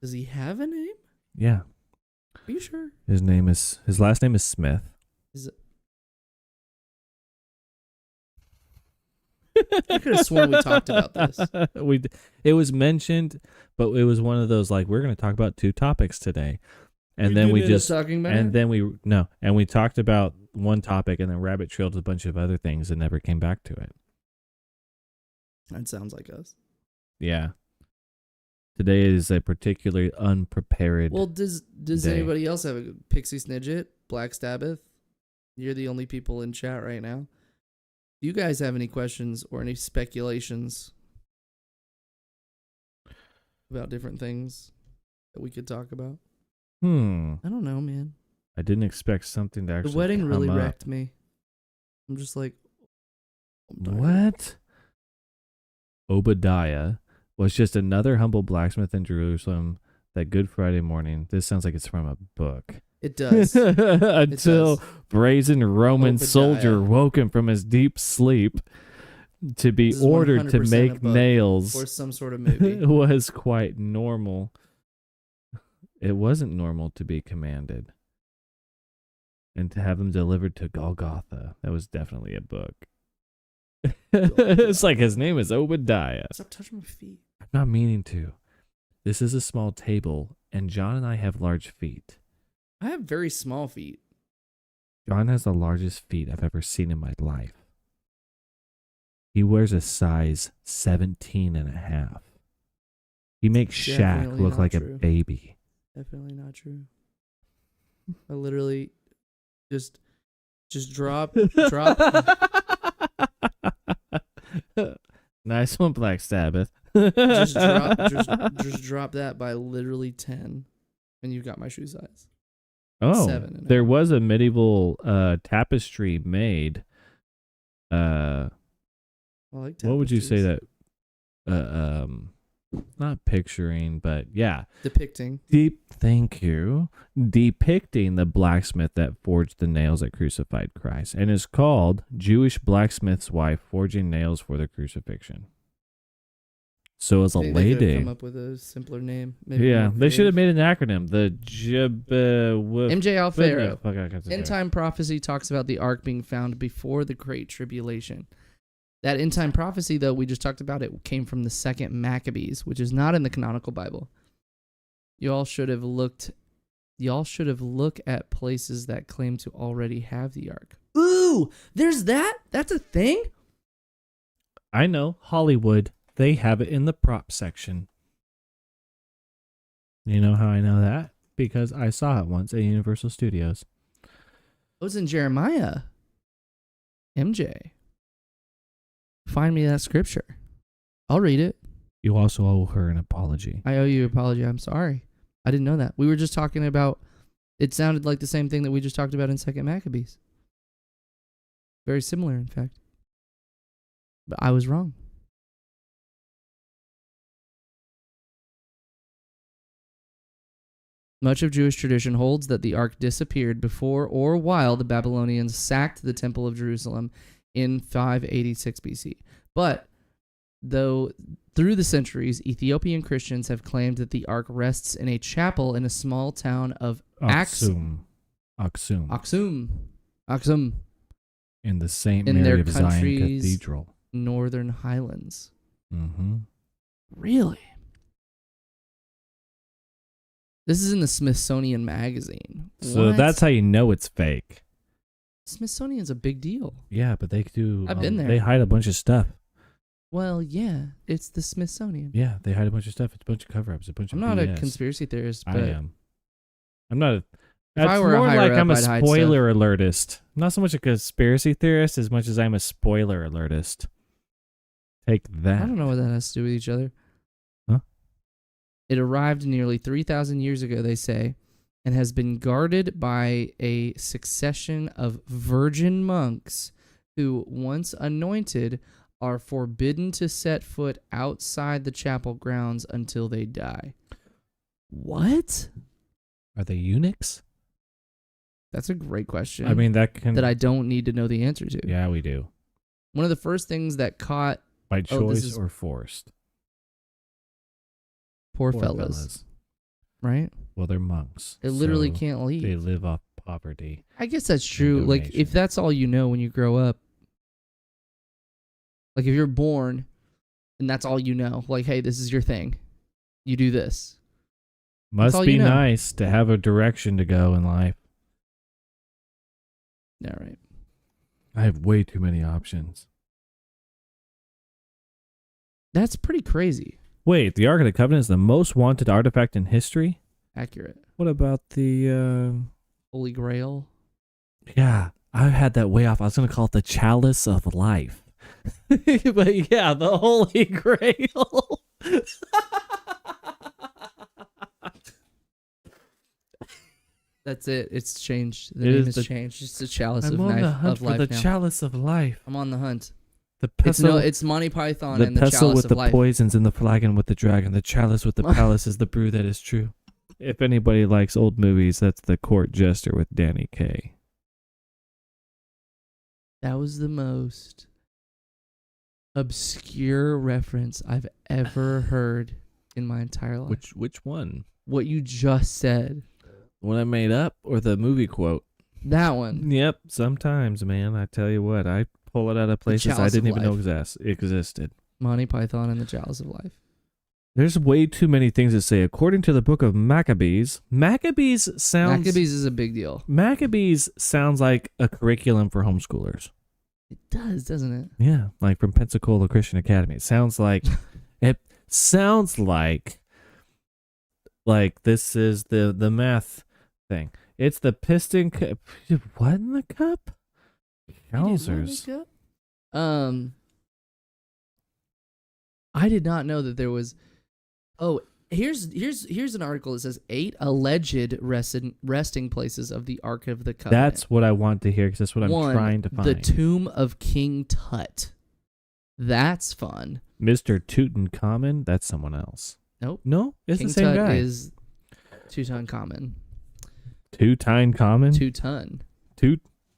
Does he have a name? Yeah. Are you sure? His last name is Smith. Is it? I could have sworn we talked about this. It was mentioned, but it was one of those like, we're going to talk about two topics today. And then we just talking about and then we talked about one topic and then rabbit trailed a bunch of other things and never came back to it. That sounds like us. Yeah. Today is a particularly unprepared. Well, does day. anybody else have a Pixie Snidget, Black Stabbath? You're the only people in chat right now. Do you guys have any questions or any speculations about different things that we could talk about? I don't know, man. I didn't expect something to actually The wedding come really up. wrecked me. I'm just like, what? Obadiah was just another humble blacksmith in Jerusalem that Good Friday morning. This sounds like it's from a book. It does. Until brazen Roman Obadiah. soldier woke him from his deep sleep to be ordered to 100% make a book nails. or some sort of movie. It was quite normal. It wasn't normal to be commanded. And to have them delivered to Golgotha. That was definitely a book. It's like his name is Obadiah. Stop touching my feet. I'm not meaning to. This is a small table, and John and I have large feet. I have very small feet. John has the largest feet I've ever seen in my life. He wears a size 17 and a half. He makes Shaq Definitely look not like a true. baby. Definitely not true. I literally just drop. Nice one, Black Sabbath. just drop that by literally 10, and you got my shoe size. Oh, 7 and a there half. was a medieval tapestry made uh I like what would you say tapestries. that not picturing, but yeah, Depicting. thank you, depicting the blacksmith that forged the nails that crucified Christ, and is called Jewish blacksmith's wife forging nails for the crucifixion. So as a I think they could have lady, come up with a simpler name. Maybe yeah, more they should have creative. made an acronym. The MJ Alfaro. Fuck, I can't say End that. time prophecy talks about the ark being found before the Great Tribulation. That end time prophecy, though, we just talked about, it came from the second Maccabees, which is not in the canonical Bible. Y'all should have looked at places that claim to already have the ark. Ooh, there's that? That's a thing? I know Hollywood. They have it in the prop section. You know how I know that? Because I saw it once at Universal Studios. It was in Jeremiah. MJ. Find me that scripture. I'll read it. You also owe her an apology. I owe you an apology. I'm sorry. I didn't know that. We were just talking about, it sounded like the same thing that we just talked about in Second Maccabees. Very similar, in fact. But I was wrong. Much of Jewish tradition holds that the ark disappeared before or while the Babylonians sacked the Temple of Jerusalem in 586 BC. But, though through the centuries, Ethiopian Christians have claimed that the ark rests in a chapel in a small town of Aksum. Aksum, In the St. in Mary their of Zion country's Cathedral. Northern Highlands. Mm-hmm. Really? This is in the Smithsonian Magazine. So What? that's how you know it's fake. Smithsonian's a big deal. Yeah, but they do. I've been there. They hide a bunch of stuff. Well, yeah, it's the Smithsonian. Yeah, they hide a bunch of stuff. It's a bunch of cover-ups. A bunch I'm of not BS. a conspiracy theorist, but I am. I'm not a. If That's I were a more higher like up, I'm a I'd hide spoiler alertist. I'm not so much a conspiracy theorist as much as I'm a spoiler alertist. Take that. I don't know what that has to do with each other. Huh? It arrived nearly 3,000 years ago, they say, and has been guarded by a succession of virgin monks who, once anointed, are forbidden to set foot outside the chapel grounds until they die. What? Are they eunuchs? That's a great question. I mean, that can. that I don't need to know the answer to. Yeah, we do. One of the first things that caught By Oh, this choice is- or forced. poor Poor fellas, right? Well, they're monks. They literally so can't leave. They live off poverty. I guess that's true. Like, donation. if that's all you know when you grow up, like if you're born and that's all you know, like, hey, this is your thing, you do this. Must all be you know. nice to have a direction to go in life. Yeah, right. I have way too many options. That's pretty crazy. Wait, the Ark of the Covenant is the most wanted artifact in history? Accurate. What about the, Holy Grail. yeah, I had that way off. I was going to call it the Chalice of Life. But yeah, the Holy Grail. That's it. It's changed. The It name is has the- changed. It's the Chalice I'm of on Life, the hunt of for life the now. Chalice of Life. I'm on the hunt. The It's pestle, it's Monty Python the and the pestle Chalice with of the Life. poisons and the flagon with the dragon. The chalice with the palace is the brew that is true. If anybody likes old movies, that's The Court Jester with Danny Kaye. That was the most obscure reference I've ever heard in my entire life. Which one? What you just said. One I made up or the movie quote? That one. Yep, sometimes, man. I tell you what, I pull it out of places I Chalice didn't of even know Life. existed. Monty Python and the Chalice of Life. There's way too many things to say. According to the book of Maccabees sounds Maccabees is a big deal. Maccabees sounds like a curriculum for homeschoolers. It does, doesn't it? Yeah, like from Pensacola Christian Academy. It sounds like this is the math thing. It's the piston cup. What in the cup? Yowzers. I did not know that there was. Oh, Here's an article that says 8 alleged resting places of the Ark of the Covenant. That's what I want to hear because that's what I'm trying to find. The tomb of King Tut. That's fun. Mr. Tutankhamun, that's someone else. Nope. No, it's King the same Tut guy. is Tutankhamun. Tutankhamun? 2 ton.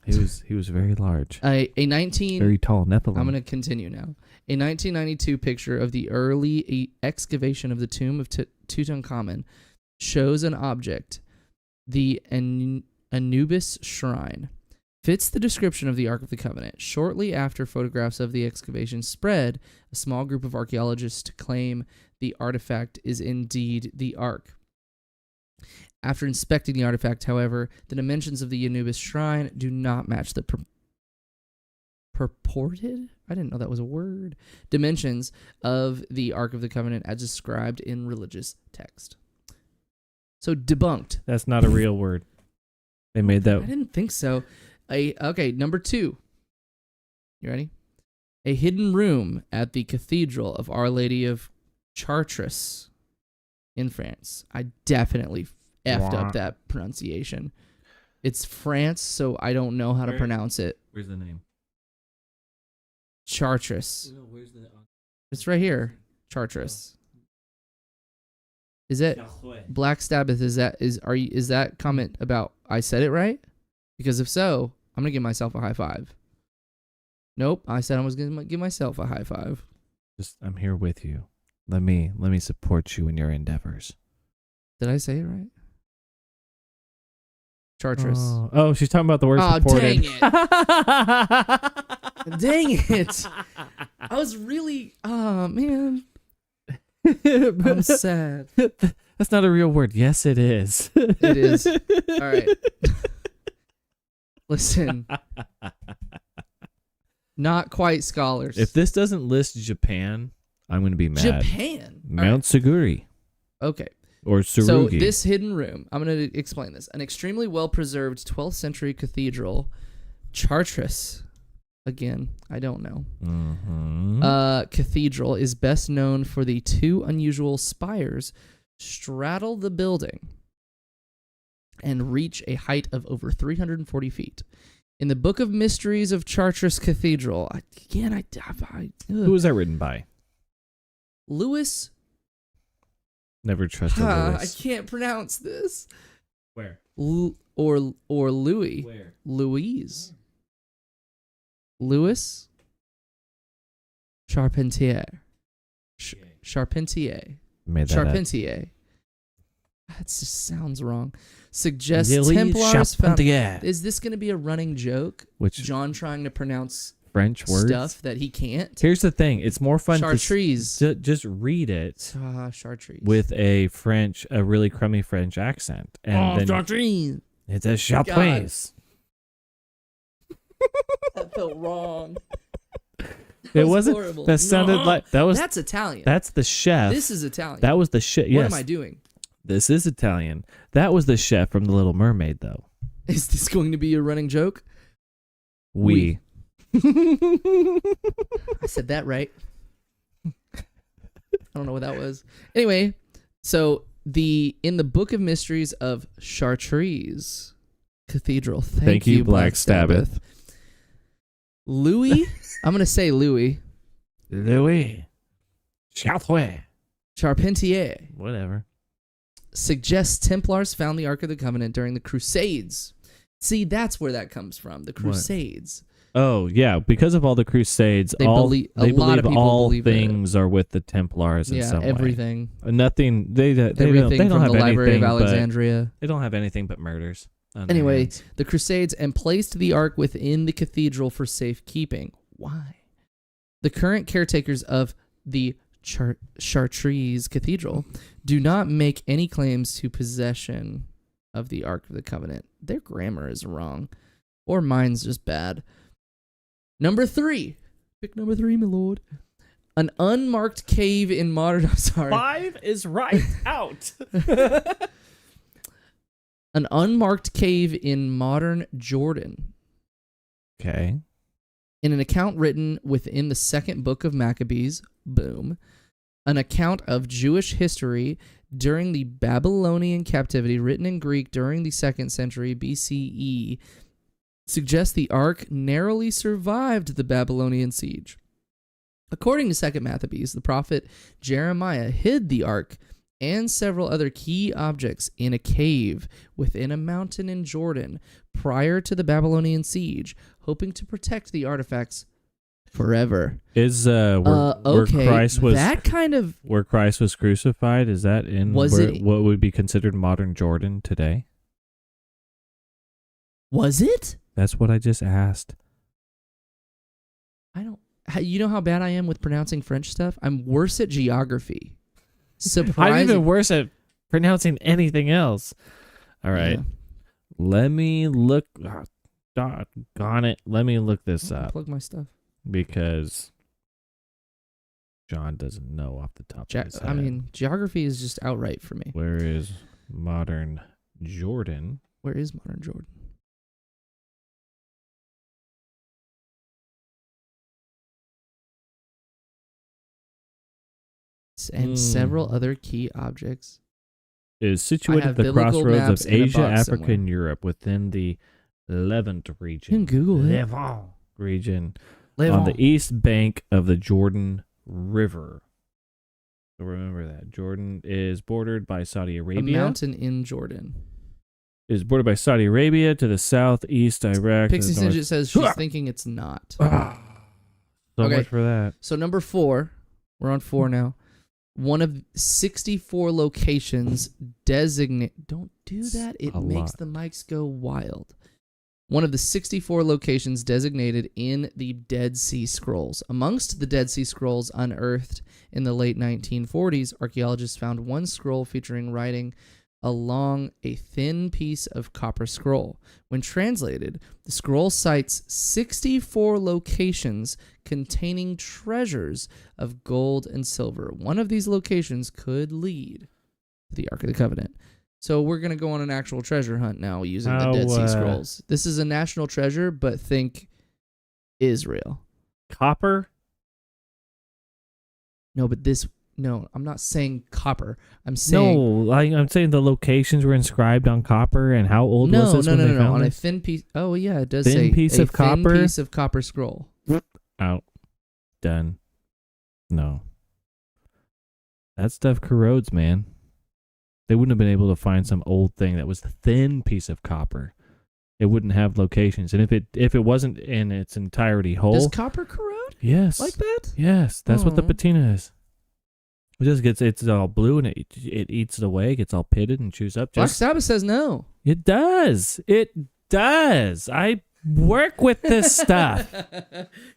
He was very large. A 19 Very tall Nephilim. I'm going to continue now. A 1992 picture of the early excavation of the tomb of Tutankhamun shows an object, the Anubis Shrine. Fits the description of the Ark of the Covenant. Shortly after photographs of the excavation spread, a small group of archaeologists claim the artifact is indeed the Ark. After inspecting the artifact, however, the dimensions of the Anubis Shrine do not match the purported, I didn't know that was a word, dimensions of the Ark of the Covenant as described in religious text. So debunked. That's not a real word. They made that. I didn't think so. Okay, number 2. You ready? A hidden room at the Cathedral of Our Lady of Chartres in France. I definitely effed up that pronunciation. It's France, so I don't know how to pronounce it. Where's the name? Chartres. No, where's the? It's right here. Chartres. Is it Black Sabbath? Is that comment about I said it right? Because if so, I'm gonna give myself a high five. Nope, I said I was gonna give myself a high five. I'm here with you. Let me support you in your endeavors. Did I say it right? Chartres. Oh, she's talking about the word supported. Dang it. Dang it. I was really, oh man. I'm sad. That's not a real word. Yes, it is. It is. All right. Listen. Not quite scholars. If this doesn't list Japan, I'm going to be mad. Japan? Mount Saguri. Okay. Or Tsurugi. So this hidden room, I'm going to explain this. An extremely well-preserved 12th century cathedral, Chartres, again, I don't know. Mm-hmm. Cathedral is best known for the 2 unusual spires straddle the building and reach a height of over 340 feet. In the Book of Mysteries of Chartres Cathedral, who was that written by? Louis. Never trusted Louis. I can't pronounce this. Where? Or Louis. Where? Louise. Louis Charpentier. Charpentier. Made that Charpentier. That just sounds wrong. Suggests Lily Templars found. Charpentier. Is this going to be a running joke? Which John trying to pronounce French words? Stuff that he can't? Here's the thing. It's more fun Chartreuse. to just read it Chartreuse. with a really crummy French accent. And then Chartreuse. It's a Chartreuse. That felt wrong. It wasn't. Horrible. That sounded like that was. That's Italian. That's the chef. This is Italian. That was the chef. Yes. What am I doing? This is Italian. That was the chef from The Little Mermaid, though. Is this going to be a running joke? We. I said that right. I don't know what that was. Anyway, so in the Book of Mysteries of Chartres Cathedral. Thank you, Black Sabbath. Louis, I'm going to say Louis. Charpentier. Whatever. Suggests Templars found the Ark of the Covenant during the Crusades. See, that's where that comes from. The Crusades. Oh, yeah. Because of all the Crusades, they believe all things are with the Templars in some way. Yeah, everything. Nothing. They don't from have the Library anything of Alexandria. They don't have anything but murders. Anyway, the Crusades and placed the Ark within the cathedral for safekeeping. Why? The current caretakers of the Chartres Cathedral do not make any claims to possession of the Ark of the Covenant. Their grammar is wrong. Or mine's just bad. Number 3. Pick number 3, my lord. An unmarked cave in modern... I'm sorry. 5 is right out. An unmarked cave in modern Jordan. Okay. In an account written within the second book of Maccabees, boom, an account of Jewish history during the Babylonian captivity, written in Greek during the 2nd century BCE, suggests the ark narrowly survived the Babylonian siege. According to 2nd Maccabees, the prophet Jeremiah hid the ark and several other key objects in a cave within a mountain in Jordan prior to the Babylonian siege, hoping to protect the artifacts forever. Is where Christ was that kind of where Christ was crucified? Is that in what would be considered modern Jordan today? Was it? That's what I just asked. I don't. You know how bad I am with pronouncing French stuff? I'm worse at geography. Surprising. I'm even worse at pronouncing anything else. All right. Yeah. Let me look. Doggone it. Let me look this up. Plug my stuff. Because John doesn't know off the top of his head. I mean, geography is just outright for me. Where is modern Jordan? Where is modern Jordan? And several other key objects. Is situated at the crossroads of Asia, Africa, and Europe within the Levant region. You can Google it. Levant region. On the east bank of the Jordan River. So remember that. Jordan is bordered by Saudi Arabia. A mountain in Jordan. Is bordered by Saudi Arabia to the southeast, Iraq. Pixie Sinjit says she's thinking it's not. So much for that. So number 4. We're on 4 now. One of 64 locations designate. Don't do that. It makes the mics go wild. One of the 64 locations designated in the Dead Sea Scrolls. Amongst the Dead Sea Scrolls unearthed in the late 1940s, archaeologists found one scroll featuring writing along a thin piece of copper scroll. When translated, the scroll cites 64 locations containing treasures of gold and silver. One of these locations could lead to the Ark of the Covenant. So we're going to go on an actual treasure hunt now using the Dead Sea Scrolls. This is a national treasure, but think Israel. Copper? No, but no, I'm not saying copper. I'm saying... No, I'm saying the locations were inscribed on copper, and how old was this when they found on this? A thin piece... Oh, yeah, it does say... Thin piece of copper scroll. Out. Done. No. That stuff corrodes, man. They wouldn't have been able to find some old thing that was a thin piece of copper. It wouldn't have locations. And if it wasn't in its entirety whole... Does copper corrode? Yes. Like that? Yes, that's what the patina is. It just gets, it's all blue and it eats it away, gets all pitted and chews up. Black Sabbath says no. It does. It does. I work with this stuff.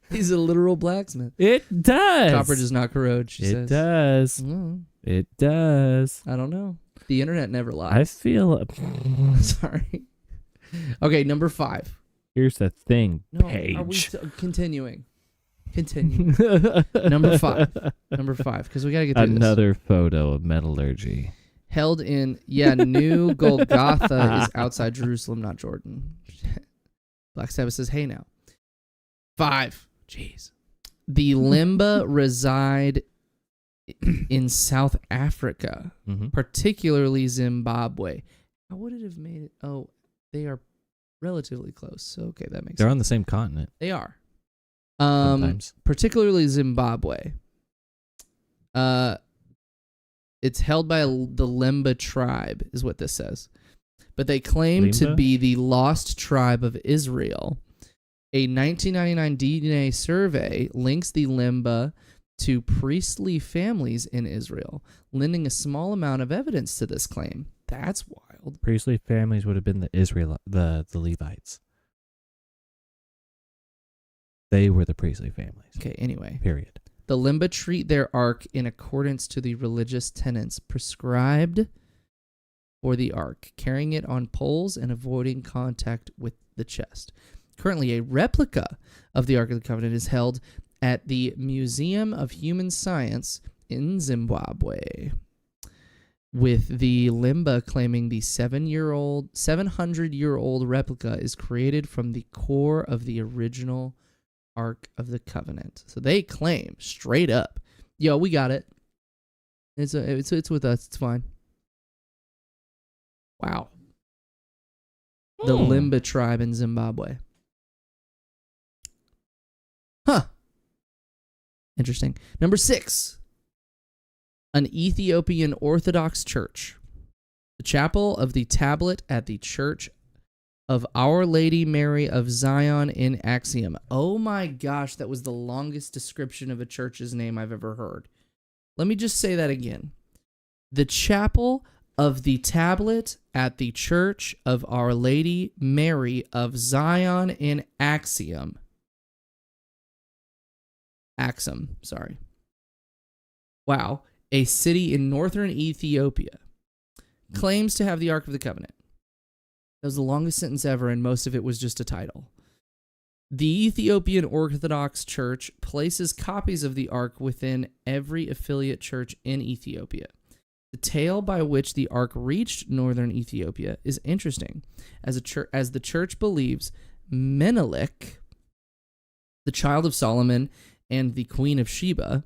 He's a literal blacksmith. It does. Copper does not corrode, she says. It does. Mm. It does. I don't know. The internet never lies. I feel... Sorry. Okay, number 5. Here's the thing, no, Paige. Are we continuing? Continue. Number 5, because we got to get through another photo of metallurgy. Held in, New Golgotha is outside Jerusalem, not Jordan. Black Sabbath says, hey now. 5. Jeez. The Limba reside in South Africa, particularly Zimbabwe. How would it have made it? Oh, they are relatively close. So, okay, that makes sense. They're on the same continent. They are. Sometimes. Particularly Zimbabwe. It's held by the Lemba tribe, is what this says. But they claim to be the lost tribe of Israel. A 1999 DNA survey links the Lemba to priestly families in Israel, lending a small amount of evidence to this claim. That's wild. Priestly families would have been the Levites. They were the priestly families. Okay, anyway. Period. The Lemba treat their ark in accordance to the religious tenets prescribed for the ark, carrying it on poles and avoiding contact with the chest. Currently, a replica of the Ark of the Covenant is held at the Museum of Human Science in Zimbabwe, with the Lemba claiming the 700-year-old replica is created from the core of the original Ark of the Covenant. So they claim straight up, yo, we got it. It's with us. It's fine. Wow. The Limba tribe in Zimbabwe. Huh. Interesting. Number 6. An Ethiopian Orthodox church. The chapel of the tablet at the Church of Our Lady Mary of Zion in Axiom. Oh my gosh, that was the longest description of a church's name I've ever heard. Let me just say that again. The chapel of the tablet at the Church of Our Lady Mary of Zion in Axiom. Axum, sorry. Wow. A city in northern Ethiopia claims to have the Ark of the Covenant. That was the longest sentence ever, and most of it was just a title. The Ethiopian Orthodox Church places copies of the Ark within every affiliate church in Ethiopia. The tale by which the Ark reached northern Ethiopia is interesting, as the church believes Menelik, the child of Solomon and the Queen of Sheba,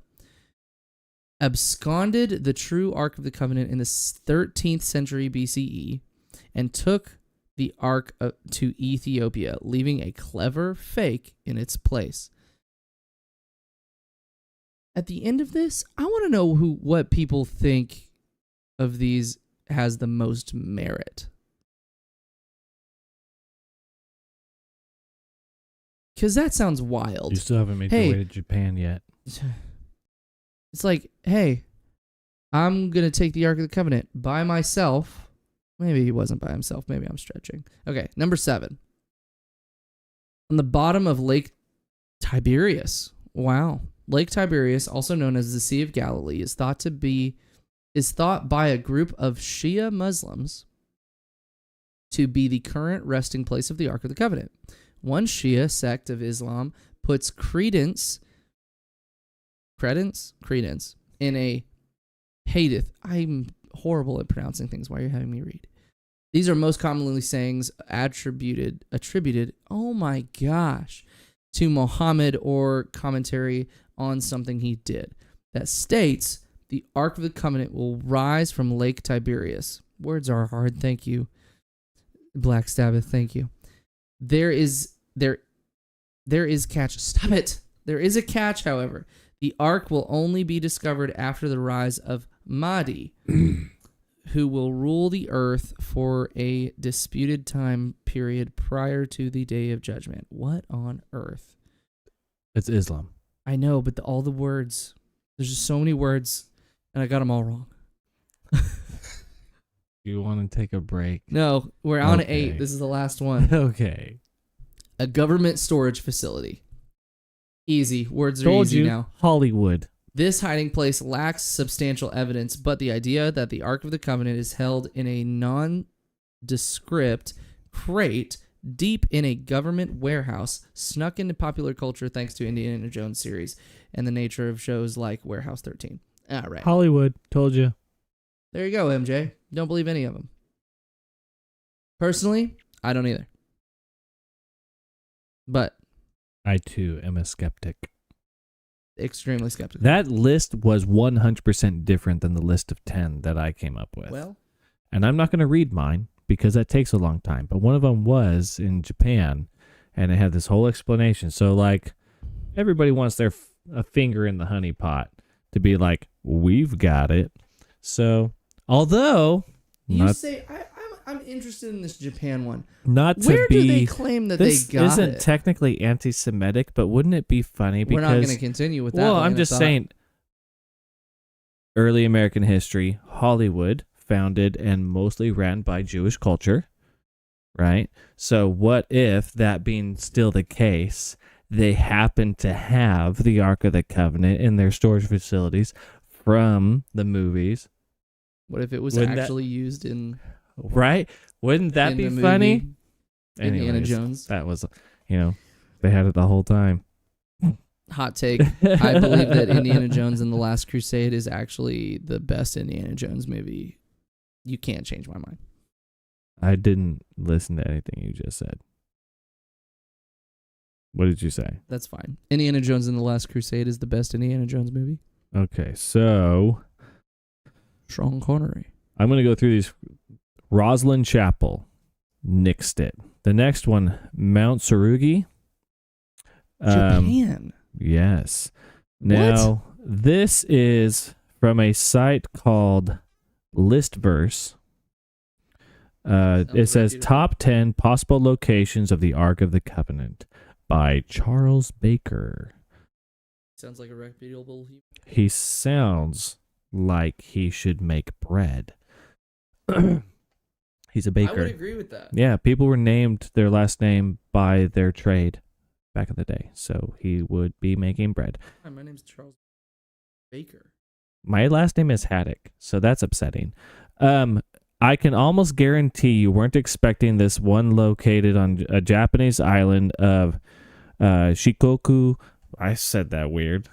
absconded the true Ark of the Covenant in the 13th century BCE and took the Ark to Ethiopia, leaving a clever fake in its place. At the end of this, I want to know what people think of these has the most merit. Because that sounds wild. You still haven't made your way to Japan yet. It's like, hey, I'm going to take the Ark of the Covenant by myself. Maybe he wasn't by himself. Maybe I'm stretching. Okay, number 7. On the bottom of Lake Tiberias. Wow. Lake Tiberias, also known as the Sea of Galilee, is thought by a group of Shia Muslims to be the current resting place of the Ark of the Covenant. One Shia sect of Islam puts credence in a hadith. I'm horrible at pronouncing things. Why are you having me read? These are most commonly sayings attributed, oh my gosh, to Muhammad or commentary on something he did that states the Ark of the Covenant will rise from Lake Tiberias. Words are hard. Thank you, Black Sabbath. Thank you. There is catch. Stop it. There is a catch, however. The Ark will only be discovered after the rise of Mahdi, who will rule the earth for a disputed time period prior to the Day of Judgment. What on earth? It's Islam. I know, but all the words. There's just so many words, and I got them all wrong. You want to take a break? No, we're on 8. This is the last one. Okay. A government storage facility. Easy. Words are easy now. Hollywood. This hiding place lacks substantial evidence, but the idea that the Ark of the Covenant is held in a nondescript crate deep in a government warehouse snuck into popular culture thanks to Indiana Jones series and the nature of shows like Warehouse 13. All right. Hollywood. Told you. There you go, MJ. Don't believe any of them. Personally, I don't either. But I, too, am a skeptic. Extremely skeptical. That list was 100% different than the list of 10 that I came up with. Well, and I'm not going to read mine because that takes a long time. But one of them was in Japan, and it had this whole explanation. So, like, everybody wants their a finger in the honey pot to be like, we've got it. So, although... I'm interested in this Japan one. Not to Where be, do they claim that they got it? This isn't technically anti-Semitic, but wouldn't it be funny? Because, we're not going to continue with that. Well, I'm just saying, early American history, Hollywood, founded and mostly ran by Jewish culture, right? So what if, that being still the case, they happen to have the Ark of the Covenant in their storage facilities from the movies? What if it was actually used in... Right? Wouldn't that be funny? Indiana Jones. That was, they had it the whole time. Hot take. I believe that Indiana Jones and the Last Crusade is actually the best Indiana Jones movie. You can't change my mind. I didn't listen to anything you just said. What did you say? That's fine. Indiana Jones and the Last Crusade is the best Indiana Jones movie. Okay, so Sean Connery. I'm going to go through these. Roslyn Chapel, nixed it. The next one, Mount Sarugi. Japan. Yes. Now, this is from a site called Listverse. It says top 10 possible locations of the Ark of the Covenant by Charles Baker. Sounds like a reputable. He sounds like he should make bread. He's a baker. I would agree with that. Yeah, people were named their last name by their trade back in the day. So he would be making bread. Hi, my name's Charles Baker. My last name is Haddock, so that's upsetting. I can almost guarantee you weren't expecting this one located on a Japanese island of Shikoku. I said that weird.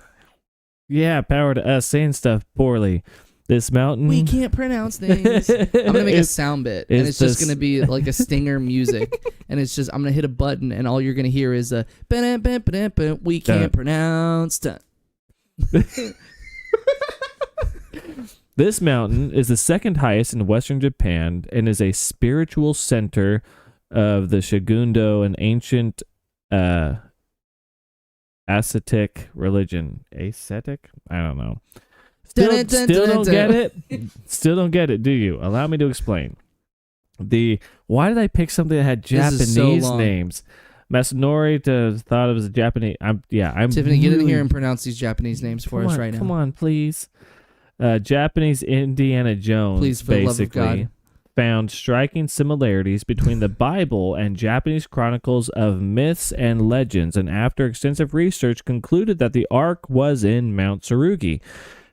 Yeah, power to us saying stuff poorly. This mountain. We can't pronounce things. I'm gonna make a sound bit, and it's just gonna be like a stinger music, and it's just I'm gonna hit a button, and all you're gonna hear is a we can't pronounce. This mountain is the second highest in western Japan and is a spiritual center of the Shogundo, an ancient ascetic religion. Ascetic? I don't know. Still don't get it? Still don't get it, do you? Allow me to explain. Why did I pick something that had Japanese names? Masanori thought it was a Japanese. I'm Tiffany, get in here and pronounce these Japanese names for us right now. Come on, please. Japanese Indiana Jones, please, for the love of God, found striking similarities between the Bible and Japanese chronicles of myths and legends, and after extensive research concluded that the Ark was in Mount Sarugi.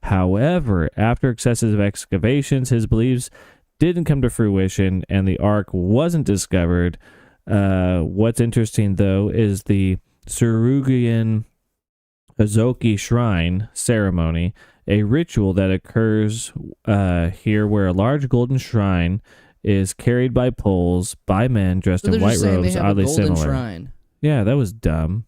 However, after excessive excavations, his beliefs didn't come to fruition, and the Ark wasn't discovered. What's interesting, though, is the Sarugian Azoki Shrine ceremony, a ritual that occurs here where a large golden shrine is carried by poles by men dressed in white robes, oddly similar. Shrine. Yeah, that was dumb.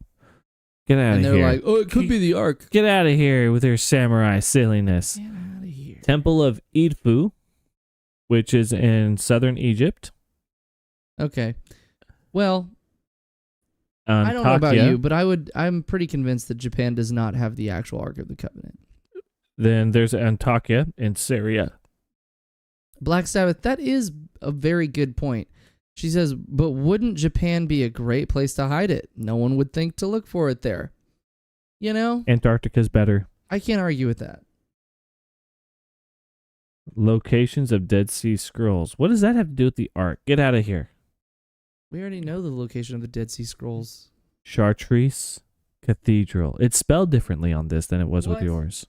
Get out of here. And they're like, oh, it could be the Ark. Get out of here with your samurai silliness. Get out of here. Temple of Edfu, which is in southern Egypt. Okay. Well, I don't know about you, but I'm pretty convinced that Japan does not have the actual Ark of the Covenant. Then there's Antakya in Syria. Black Sabbath, that is a very good point. She says, but wouldn't Japan be a great place to hide it? No one would think to look for it there. You know? Antarctica's better. I can't argue with that. Locations of Dead Sea Scrolls. What does that have to do with the Ark? Get out of here. We already know the location of the Dead Sea Scrolls. Chartres Cathedral. It's spelled differently on this than it was with yours.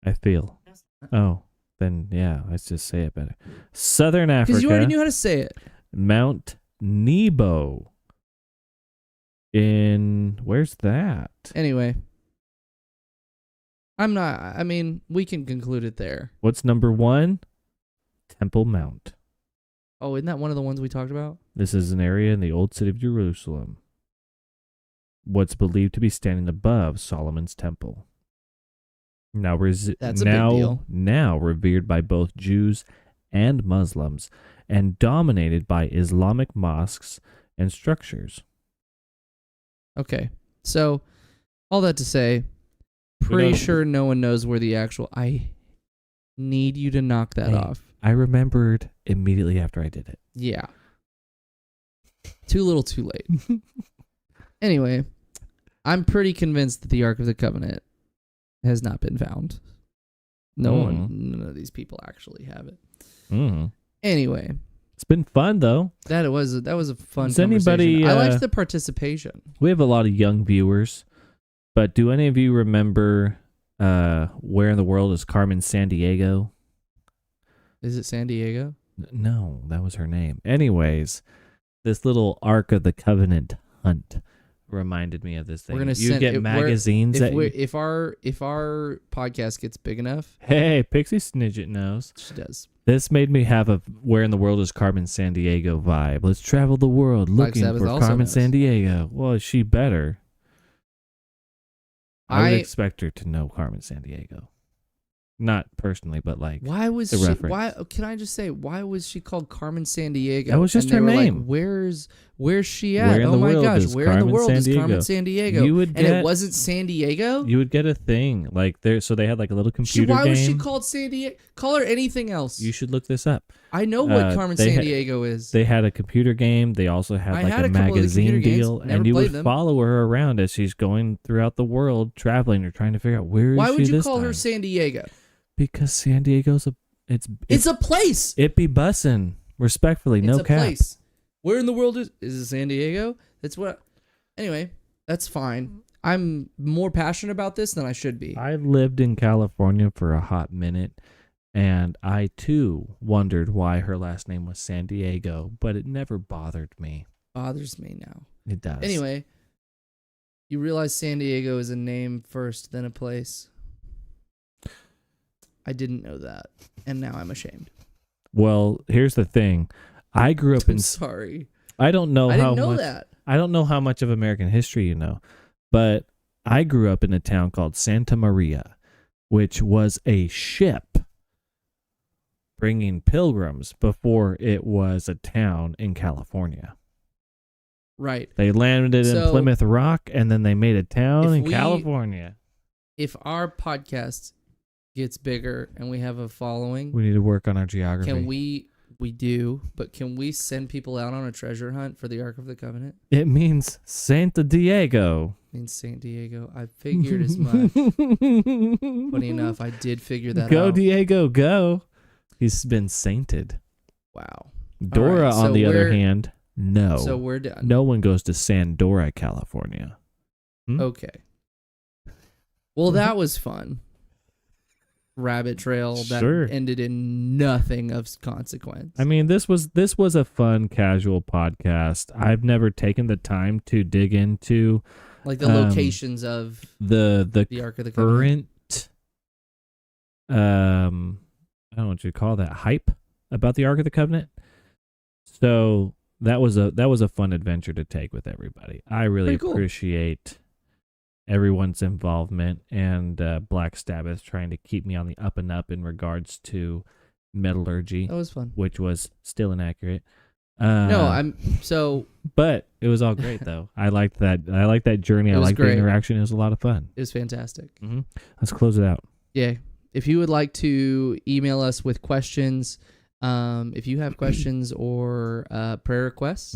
I feel. Oh, then yeah, let's just say it better. Southern Africa. Because you already knew how to say it. Mount Nebo. Where's that? Anyway. We can conclude it there. What's number 1? Temple Mount. Oh, isn't that one of the ones we talked about? This is an area in the old city of Jerusalem. What's believed to be standing above Solomon's temple. That's a big deal. Now revered by both Jews and Muslims, and dominated by Islamic mosques and structures. Okay, so all that to say, pretty sure no one knows where the actual... I need you to knock that off. I remembered immediately after I did it. Yeah. Too little, too late. Anyway, I'm pretty convinced that the Ark of the Covenant has not been found. None of these people actually have it. Anyway, it's been fun though. That was a fun Does conversation. Anybody, I liked the participation. We have a lot of young viewers, but do any of you remember where in the world is Carmen Sandiego? Is it San Diego? No, that was her name. Anyways, this little Ark of the Covenant hunt reminded me of this thing. We're gonna get magazines. If our podcast gets big enough. Hey, Pixie Snidget knows. She does. This made me have a where in the world is Carmen Sandiego vibe. Let's travel the world looking for Carmen Sandiego. Well, she better. I would expect her to know Carmen Sandiego. Not personally, but like Why was the she? reference. Why can I just say? Why was she called Carmen Sandiego? That was just and they her were name. Like, where's she at? Where in Oh the my world gosh, is where in the Carmen world is Sandiego? Carmen Sandiego? You would and it get- wasn't San Diego. You would get a thing like there. So they had like a little She, computer why game. was she called San Diego? Call her anything else. You should look this up. I know what Carmen they had- Sandiego is. They had a computer game. They also had I like had a a couple of the magazine computer games, deal, never and you played would them. follow her around as she's going throughout the world, traveling or trying to figure out where Why is she would you this call her time. San Diego? Because San Diego's It's a place. it be bussin'. Respectfully, It's no a cap. place. Where in the world is it? San Diego? That's what. Anyway, that's fine. I'm more passionate about this than I should be. I lived in California for a hot minute, and I too wondered why her last name was San Diego, but it never bothered me. Bothers me now. It does. Anyway, you realize San Diego is a name first, then a place. I didn't know that, and now I'm ashamed. Well, here's the thing. I grew up I'm in. sorry. I don't know I how didn't know much. that. I don't know how much of American history you know, but I grew up in a town called Santa Maria, which was a ship bringing pilgrims before it was a town in California. Right. They landed in So, Plymouth Rock, and then they made a town if in we- California. If our podcast gets bigger and we have a following, We need to work on our geography. can we do, but can we send people out on a treasure hunt for the Ark of the Covenant? It means Santa Diego. In San Diego. I figured as much. Funny enough, I did figure that Go out. Diego, go. He's been sainted. Wow. Dora, right, so on the other we're- hand, no. So we're done. No one goes to Sandora, California. Okay. Well, that was fun. Rabbit trail that Sure. ended in nothing of consequence. I mean, this was a fun, casual podcast. I've never taken the time to dig into like the locations of the the Ark of the Covenant. current I don't know what you call that, hype about the Ark of the Covenant. So that was a fun adventure to take with everybody. I really Pretty cool. appreciate everyone's involvement, and Black Sabbath trying to keep me on the up and up in regards to metallurgy, That was fun. which was still inaccurate. But it was all great though. I liked that. I liked that journey. It I was liked great. the interaction. It was a lot of fun. It was fantastic. Let's close it out. Yeah. If you would like to email us with questions, if you have questions or prayer requests,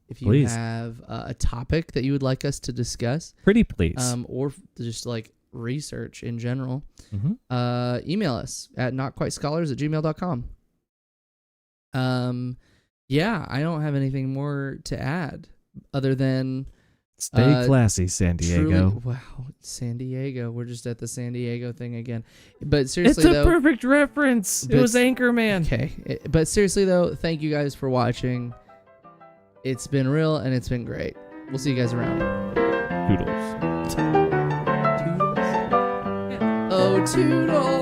if you Please. have a topic that you would like us to discuss, Pretty please. or just like research in general, Mhm. email us at notquitescholars@gmail.com. Yeah, I don't have anything more to add other than Stay classy, San Diego. truly, wow, San Diego. We're just at the San Diego thing again. But It's seriously, a though, perfect reference. It But- was Anchorman. okay. But seriously, though, thank you guys for watching. It's been real and it's been great. We'll see you guys around. Toodles. Toodles. Oh, toodles.